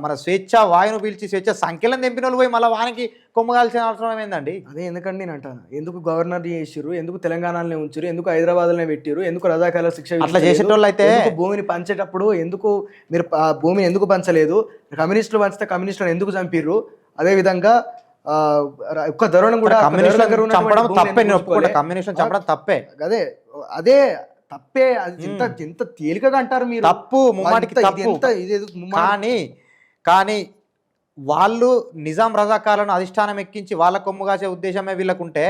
[SPEAKER 1] మన స్వేచ్ఛ వాయును పీల్చి స్వేచ్ఛ సంఖ్యలను తెంపిన వాళ్ళు పోయి మళ్ళీ వానికి కొమ్మగాల్సిన అవసరం ఏందండి?
[SPEAKER 2] అదే ఎందుకండి నేను అంటాను, ఎందుకు గవర్నర్ చేసిరు, ఎందుకు తెలంగాణలోనే ఉంచారు, ఎందుకు హైదరాబాద్లోనే పెట్టారు, ఎందుకు రజాకార్ల శిక్ష
[SPEAKER 1] అట్లా చేసేటోళ్ళు అయితే
[SPEAKER 2] భూమిని పంచేటప్పుడు ఎందుకు మీరు భూమిని ఎందుకు పంచలేదు, కమ్యూనిస్టులు పంచితే కమ్యూనిస్టులను ఎందుకు చంపిర్రు, అదేవిధంగా ఒక్క ధోరణి కూడా
[SPEAKER 1] చంపడం తప్పే.
[SPEAKER 2] అదే తప్పే. అది ఎంత తేలికగా అంటారు మీరు,
[SPEAKER 1] తప్పు ముమ్మాటికి తప్పు. కానీ వాళ్ళు నిజాం రజాకార్లను అధిష్టానం ఎక్కించి వాళ్ళ కొమ్ము కాసే ఉద్దేశమే వీళ్ళకుంటే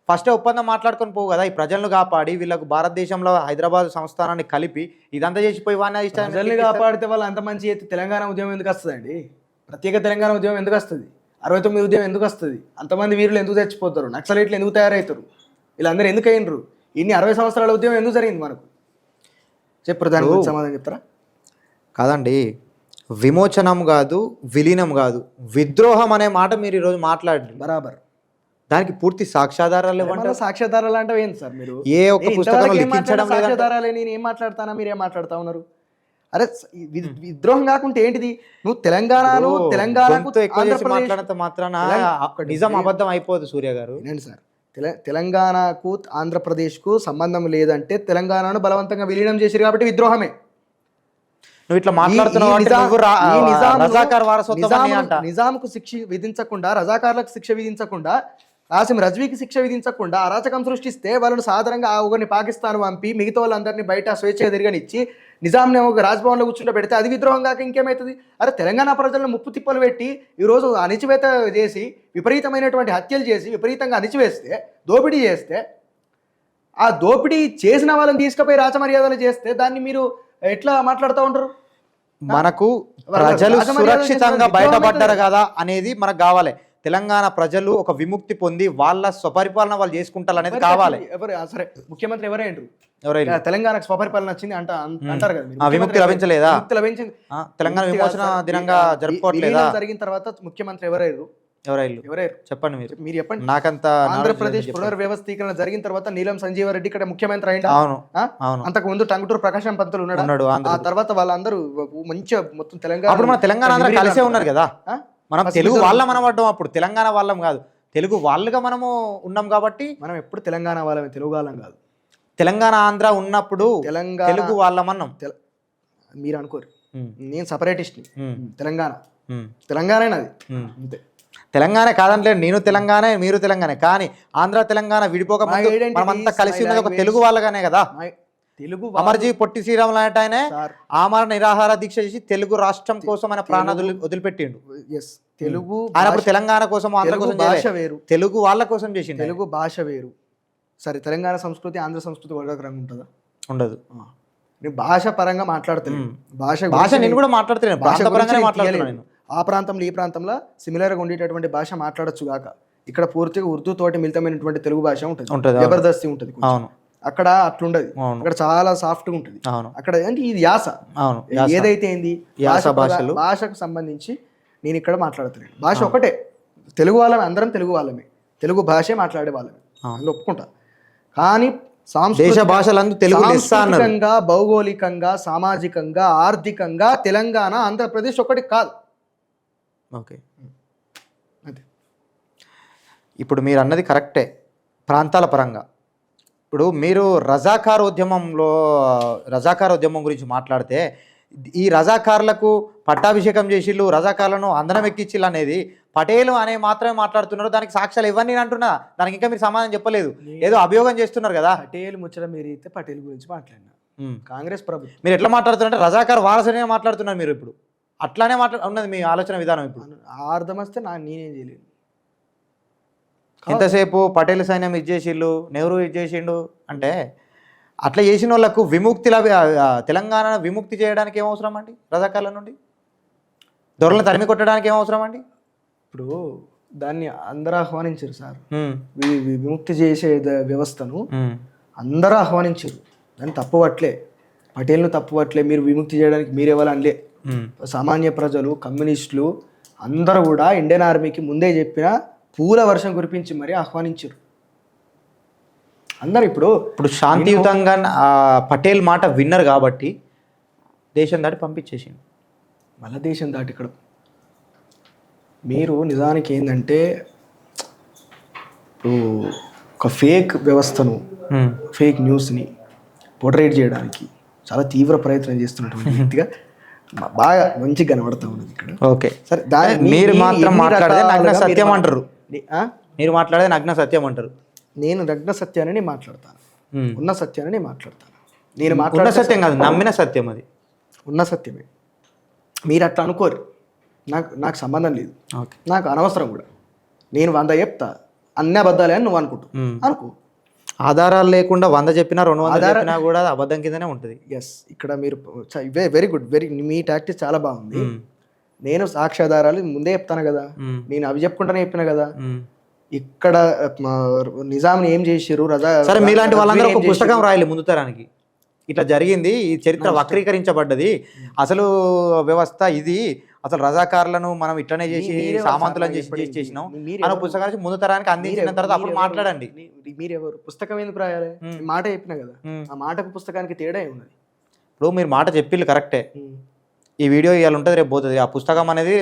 [SPEAKER 1] ఫస్ట్ ఒప్పందం మాట్లాడుకొని పోవు కదా. ఈ ప్రజలను కాపాడి వీళ్ళకు భారతదేశంలో హైదరాబాద్ సంస్థానాన్ని కలిపి ఇదంతా చేసిపోయి వాడిని
[SPEAKER 2] ప్రజల్ని కాపాడితే వాళ్ళు అంత మంచి అయితే తెలంగాణ ఉద్యమం ఎందుకు వస్తుందండి? ప్రత్యేక తెలంగాణ ఉద్యమం ఎందుకు వస్తుంది? 69 ఉద్యమం ఎందుకు వస్తుంది? అంతమంది వీరులు ఎందుకు చచ్చిపోతారు? నక్సలైట్లు ఎందుకు తయారవుతారు? వీళ్ళందరూ ఎందుకు అయినరు? ఇన్ని 60 సంవత్సరాల ఉద్యమం ఎందుకు జరిగింది మనకు? చెప్పరు, దాని గురించి సమాధానం చెప్తారా?
[SPEAKER 1] కాదండి, విమోచనం కాదు, విలీనం కాదు, విద్రోహం అనే మాట మీరు ఈరోజు మాట్లాడండి.
[SPEAKER 2] బరాబర్.
[SPEAKER 1] దానికి పూర్తి సాక్ష్యాధారాలు ఇవ్వండి.
[SPEAKER 2] సాక్ష్యాధారాలు అంటే ఏంటి సార్? మీరు
[SPEAKER 1] ఏ ఒక్క పుస్తకంలో లిఖించడం లేదు.
[SPEAKER 2] సాక్ష్యాధారాలు నేను ఏం మాట్లాడతానా, మీరేం మాట్లాడుతా ఉన్నారు? అరే విద్రోహం కాకుంటే ఏంటిది? నువ్వు తెలంగాణకు
[SPEAKER 1] మాట్లాడినంత మాత్రాన నిజం అబద్ధం అయిపోదు సూర్య గారు.
[SPEAKER 2] ఏంటి సార్, తెలంగాణకు ఆంధ్రప్రదేశ్కు సంబంధం లేదంటే తెలంగాణను బలవంతంగా విలీనం చేశారు కాబట్టి విద్రోహమే.
[SPEAKER 1] నువ్వు ఇట్లా మాట్లాడుతున్నావు,
[SPEAKER 2] నిజాంకు శిక్ష విధించకుండా, రజాకార్లకు శిక్ష విధించకుండా, కాసిం రజ్వీకి శిక్ష విధించకుండా అరాచకం సృష్టిస్తే వాళ్ళని సాధారణంగా ఒకరిని పాకిస్తాన్ పంపి మిగతా వాళ్ళందరినీ బయట స్వేచ్ఛగా తిరగనిచ్చి నిజాంని ఒక రాజ్భవన్లో కూర్చుంటే పెడితే అది విద్రోహం కాక ఇంకేమవుతుంది? అరే తెలంగాణ ప్రజలను ముప్పు తిప్పలు పెట్టి ఈరోజు అణిచివేత చేసి విపరీతమైనటువంటి హత్యలు చేసి విపరీతంగా అణిచివేస్తే, దోపిడీ చేస్తే, ఆ దోపిడీ చేసిన వాళ్ళని తీసుకుపోయి రాచమర్యాదలు చేస్తే దాన్ని మీరు ఎట్లా మాట్లాడుతూ ఉంటారు?
[SPEAKER 1] మనకు ప్రజలు సురక్షితంగా బయటపడ్డారు కదా అనేది మనకు కావాలి. తెలంగాణ ప్రజలు ఒక విముక్తి పొంది వాళ్ళ స్వపరిపాలన వాళ్ళు చేసుకుంటారు అనేది కావాలి.
[SPEAKER 2] సరే, ముఖ్యమంత్రి ఎవరైండ్రు? తెలంగాణకు స్వపరిపాలన వచ్చింది అంటారు కదా,
[SPEAKER 1] విముక్తి లభించలేదా?
[SPEAKER 2] లభించింది.
[SPEAKER 1] తెలంగాణ విమోచన దినంగా జరుపుకోవట్లేదా?
[SPEAKER 2] జరిగిన తర్వాత ముఖ్యమంత్రి ఎవరైరు?
[SPEAKER 1] చెప్పండి,
[SPEAKER 2] మీరు చెప్పండి.
[SPEAKER 1] నాకంత
[SPEAKER 2] ఆంధ్రప్రదేశ్ పునర్వ్యవస్థీకరణ జరిగిన తర్వాత నీలం సంజీవారెడ్డి ఇక్కడ ముఖ్యమంత్రి అయిందా? అంతకు ముందు టంగుటూరు ప్రకాశం పంతులు ఉన్నాడు. ఆ తర్వాత వాళ్ళందరూ మంచిగా మొత్తం
[SPEAKER 1] తెలంగాణ కలిసే ఉన్నారు కదా. మనం తెలుగు వాళ్ళం అనబడ్డం, అప్పుడు తెలంగాణ వాళ్ళం కాదు, తెలుగు వాళ్ళుగా మనము ఉన్నాం కాబట్టి
[SPEAKER 2] మనం ఎప్పుడు తెలంగాణ వాళ్ళమే, తెలుగు వాళ్ళం కాదు.
[SPEAKER 1] తెలంగాణ ఆంధ్ర ఉన్నప్పుడు తెలుగు వాళ్ళం అన్నాం.
[SPEAKER 2] మీరు అనుకోరు, నేను సపరేటిస్ట్ని. తెలంగాణ నాది అంతే.
[SPEAKER 1] తెలంగాణ కాదంటే నేను తెలంగాణ, మీరు తెలంగాణ, కానీ ఆంధ్ర తెలంగాణ విడిపోక మనమంతా కలిసి ఉన్నది ఒక తెలుగు వాళ్ళగానే కదా.
[SPEAKER 2] తెలుగు
[SPEAKER 1] అమర్జీ పొట్టి శ్రీరాములు అంటే ఆయన ఆమరణ నిరాహార దీక్ష చేసి తెలుగు రాష్ట్రం కోసం ఆయన ప్రాణాలు వదిలిపెట్టిండు.
[SPEAKER 2] తెలుగు
[SPEAKER 1] ఆయన అప్పుడు తెలంగాణ కోసం, ఆంధ్ర కోసం
[SPEAKER 2] భాష వేరు,
[SPEAKER 1] తెలుగు వాళ్ళ కోసం చేసిండు.
[SPEAKER 2] తెలుగు భాష వేరు. సరే, తెలంగాణ సంస్కృతి ఆంధ్ర సంస్కృతి ఒకటి రంగు ఉంటుందా?
[SPEAKER 1] ఉండదు.
[SPEAKER 2] నేను భాష పరంగా మాట్లాడుతున్నాను.
[SPEAKER 1] భాష నేను కూడా మాట్లాడుతున్నాను.
[SPEAKER 2] ఆ ప్రాంతంలో ఈ ప్రాంతంలో సిమిలర్గా ఉండేటటువంటి భాష మాట్లాడచ్చు గాక, ఇక్కడ పూర్తిగా ఉర్దూ తోటి మిళితమైనటువంటి తెలుగు భాష ఉంటుంది, జబర్దస్తి ఉంటుంది. అక్కడ అట్లుండదు, అక్కడ చాలా సాఫ్ట్గా ఉంటుంది. అక్కడ అంటే ఇది యాస ఏదైతే ఏంది భాషకు సంబంధించి నేను ఇక్కడ మాట్లాడుతున్నాను. భాష ఒకటే, తెలుగు వాళ్ళమే, అందరం తెలుగు వాళ్ళమే, తెలుగు భాషే మాట్లాడే వాళ్ళమే, అందులో ఒప్పుకుంటా. కానీ సాంస్కృతికంగా, భౌగోళికంగా, సామాజికంగా, ఆర్థికంగా తెలంగాణ ఆంధ్రప్రదేశ్ ఒకటి కాదు.
[SPEAKER 1] ఓకే, ఇప్పుడు మీరు అన్నది కరెక్టే ప్రాంతాల పరంగా, ఇప్పుడు మీరు రజాకార్ ఉద్యమం గురించి మాట్లాడితే ఈ రజాకార్లకు పట్టాభిషేకం చేసిళ్ళు, రజాకార్లను అందరం ఎక్కించిళ్ళు అనేది పటేలు అనే మాత్రమే మాట్లాడుతున్నారు. దానికి సాక్ష్యాలు ఇవన్నీ నేను అంటున్నా. దానికి ఇంకా మీరు సమాధానం చెప్పలేదు. ఏదో అభియోగం చేస్తున్నారు కదా.
[SPEAKER 2] పటేల్ ముచ్చట మీరు అయితే పటేల్ గురించి మాట్లాడినా కాంగ్రెస్ ప్రభుత్వం
[SPEAKER 1] మీరు ఎట్లా మాట్లాడుతున్నారంటే రజాకార్ వారసునే మాట్లాడుతున్నారు మీరు. ఇప్పుడు అట్లానే ఉన్నది మీ ఆలోచన విధానం. ఇప్పుడు
[SPEAKER 2] ఆ అర్థం వస్తే నేనేం చేయలేను.
[SPEAKER 1] ఎంతసేపు పటేల్ సైన్యం ఇచ్చేసిళ్ళు, నెహ్రూ ఇచ్చేసిండు అంటే అట్లా చేసిన వాళ్ళకు తెలంగాణ విముక్తి చేయడానికి ఏమవసరం అండి? రజాకార్ల నుండి దొరలను తరిమి కొట్టడానికి ఏమవసరం అండి?
[SPEAKER 2] ఇప్పుడు దాన్ని అందరూ ఆహ్వానించారు సార్. విముక్తి చేసే వ్యవస్థను అందరూ ఆహ్వానించారు. దాన్ని తప్పుపట్లే, పటేల్ను తప్పుపట్లే. మీరు విముక్తి చేయడానికి మీరెవరనలే. సామాన్య ప్రజలు, కమ్యూనిస్టులు అందరూ కూడా ఇండియన్ ఆర్మీకి ముందే చెప్పిన పూల వర్షం కురిపించి మరీ ఆహ్వానించారు అందరు. ఇప్పుడు
[SPEAKER 1] శాంతియుతంగా పటేల్ మాట విన్నర్ కాబట్టి దేశం దాటి పంపించేసింది.
[SPEAKER 2] మళ్ళీ దేశం దాటి ఇక్కడ మీరు నిజానికి ఏంటంటే ఒక ఫేక్ వ్యవస్థను, ఫేక్ న్యూస్ని పోర్ట్రేట్ చేయడానికి చాలా తీవ్ర ప్రయత్నం చేస్తున్నటువంటి వ్యక్తిగా బాగా మంచిగా కనబడతా ఉన్నది ఇక్కడ.
[SPEAKER 1] ఓకే సరే, మీరు మాత్రం మాట్లాడేది నగ్న సత్యం అంటారు. మీరు మాట్లాడేది నగ్న సత్యం అంటారు.
[SPEAKER 2] నేను నగ్న సత్యాన్ని మాట్లాడతాను, ఉన్న సత్యాన్ని మాట్లాడతాను. నేను
[SPEAKER 1] మాట్లాడిన సత్యం కాదు, నమ్మిన సత్యం. అది
[SPEAKER 2] ఉన్న సత్యమే. మీరు అట్లా అనుకోరు. నాకు సంబంధం లేదు, నాకు అనవసరం కూడా. నేను 100 చెప్తా, అన్ని అబద్ధాలే అని నువ్వు అనుకో.
[SPEAKER 1] ఆధారాలు లేకుండా 100 చెప్పినా 200 చెప్పినా కూడా అబద్ధం కిందనే ఉంటుంది.
[SPEAKER 2] ఎస్, ఇక్కడ మీరు వెరీ గుడ్, మీ టాక్టిక్స్ చాలా బాగుంది. నేను సాక్ష్యాధారాలు ముందే చెప్తాను కదా, నేను అవి చెప్పుకుంటానే చెప్పిన కదా. ఇక్కడ నిజాంని ఏం చేసిరు
[SPEAKER 1] సరే, మీలాంటి వాళ్ళందరూ ఒక పుస్తకం రాయాలి ముందు తరానికి. ఇట్లా జరిగింది, ఈ చరిత్ర వక్రీకరించబడ్డది, అసలు వ్యవస్థ ఇది, అసలు రజాకారులను మనం ఇట్లనే చేసి సామంతులను చేసినాం అని పుస్తకానికి ముందు తరానికి అందించిన తర్వాత అప్పుడు మాట్లాడండి.
[SPEAKER 2] మీరెవరు? పుస్తకం ఎందుకు రాయాలి? మాట చెప్పిన కదా, ఆ మాటకు పుస్తకానికి తేడా ఉన్నది.
[SPEAKER 1] ఇప్పుడు మీరు మాట చెప్పిల్లు కరెక్టే. ఈ వీడియో ఇవాళ ఉంటుంది, రేపు పోతుంది. ఆ పుస్తకం అనేది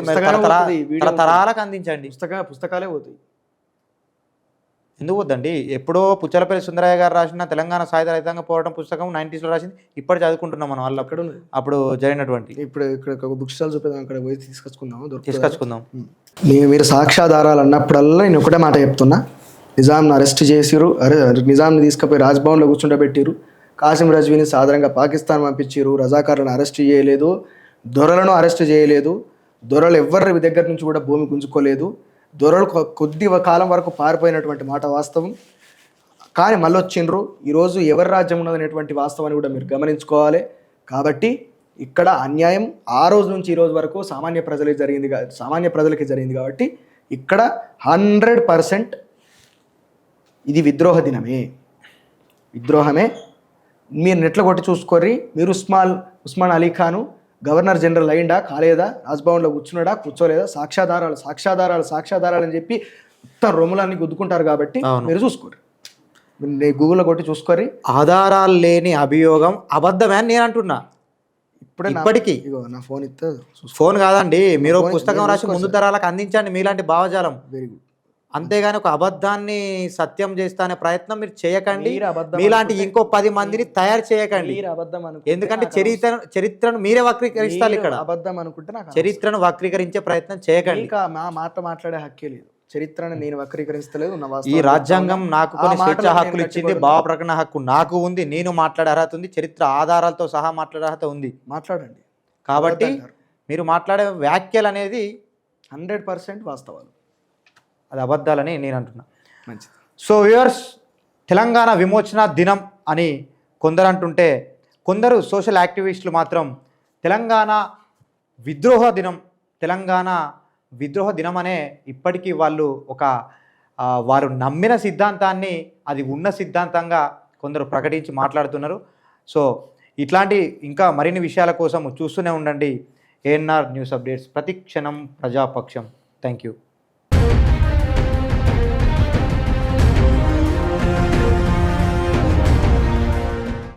[SPEAKER 1] తరాలకు అందించండి.
[SPEAKER 2] పుస్తకాలే పోతాయి.
[SPEAKER 1] ఎందుకు వద్దండి? ఎప్పుడో పుచ్చలపల్లి సుందరయ్య గారు రాసిన తెలంగాణ సాయుధ రైతాంగ పోరాటం పుస్తకం 90s లో రాసింది, ఇప్పుడు చదువుకుంటున్నాం మనం. వాళ్ళు అప్పుడు జరిగినటువంటి
[SPEAKER 2] ఇక్కడ బుక్ స్టాల్ చూపేదాం, అక్కడ పోయి తీసుకొచ్చుకుందాం. మీరు సాక్ష్యాధారాలు అన్నప్పుడల్లా నేను ఒకటే మాట చెప్తున్నా. నిజాంను అరెస్ట్ చేసిరు, నిజాంని తీసుకుపోయి రాజ్భవన్లో కూర్చుండబెట్టిరు, కాసిం రజ్వీని సాధారణంగా పాకిస్తాన్ పంపించారు, రజాకారులను అరెస్ట్ చేయలేదు, దొరలను అరెస్ట్ చేయలేదు, దొరలు ఎవరి దగ్గర నుంచి కూడా భూమి గుంజుకోలేదు, దొరలు కొద్ది కాలం వరకు పారిపోయినటువంటి మాట వాస్తవం. కానీ మళ్ళీ వచ్చిండ్రు. ఈరోజు ఎవరి రాజ్యం ఉన్నదనేటువంటి వాస్తవాన్ని కూడా మీరు గమనించుకోవాలి. కాబట్టి ఇక్కడ అన్యాయం ఆ రోజు నుంచి ఈ రోజు వరకు సామాన్య ప్రజలకి జరిగింది కాబట్టి ఇక్కడ 100% ఇది విద్రోహమే. మీరు నెట్లో కొట్టి చూసుకోర్రి. మీరు ఉస్మాన్ అలీ ఖాను గవర్నర్ జనరల్ అయిందా కాలేదా, రాజ్భవన్లో కూర్చున్నాడా కూర్చోలేదా, సాక్ష్యాధారాలు అని చెప్పి మొత్తం రొమ్ములన్నీ గుద్దుకుంటారు. కాబట్టి మీరు చూసుకోరు, గూగుల్లో కొట్టి చూసుకోరి.
[SPEAKER 1] ఆధారాలు లేని అభియోగం అబద్ధమే అని నేను అంటున్నా. ఇప్పటికీ
[SPEAKER 2] నా ఫోన్ ఇస్తే
[SPEAKER 1] ఫోన్ కాదండి, మీరు పుస్తకం రాసి ముందు తరాలకు అందించండి మీలాంటి భావజాలం.
[SPEAKER 2] Very good.
[SPEAKER 1] అంతేగాని ఒక అబద్ధాన్ని సత్యం చేస్తా అనే ప్రయత్నం మీరు చేయకండి. మీలాంటి ఇంకో 10 మందిని తయారు చేయకండి. ఎందుకంటే చరిత్రను మీరే వక్రీకరిస్తారు. ఇక్కడ
[SPEAKER 2] అబద్ధం అనుకుంటే
[SPEAKER 1] చరిత్రను వక్రీకరించే ప్రయత్నం చేయకండి.
[SPEAKER 2] మాట్లాడే హక్కే లేదు. చరిత్రను నేను వక్రీకరిస్తలేదు.
[SPEAKER 1] ఈ రాజ్యాంగం నాకు కొన్ని స్వేచ్ఛ హక్కులు ఇచ్చింది, భావ ప్రకటన హక్కు నాకు ఉంది, నేను మాట్లాడే అర్హత ఉంది, చరిత్ర ఆధారాలతో సహా మాట్లాడే అర్హత ఉంది.
[SPEAKER 2] మాట్లాడండి.
[SPEAKER 1] కాబట్టి మీరు మాట్లాడే వ్యాఖ్యలు అనేది
[SPEAKER 2] 100% వాస్తవాలు,
[SPEAKER 1] అది అబద్ధాలని నేను అంటున్నా. మంచిది. సో వ్యూవర్స్, తెలంగాణ విమోచన దినం అని కొందరు అంటుంటే, కొందరు సోషల్ యాక్టివిస్టులు మాత్రం తెలంగాణ విద్రోహ దినం అనే ఇప్పటికీ వాళ్ళు వారు నమ్మిన సిద్ధాంతాన్ని అది ఉన్న సిద్ధాంతంగా కొందరు ప్రకటించి మాట్లాడుతున్నారు. సో ఇట్లాంటి ఇంకా మరిన్ని విషయాల కోసం చూస్తూనే ఉండండి ANR న్యూస్ అప్డేట్స్, ప్రతి క్షణం ప్రజాపక్షం. Thank you.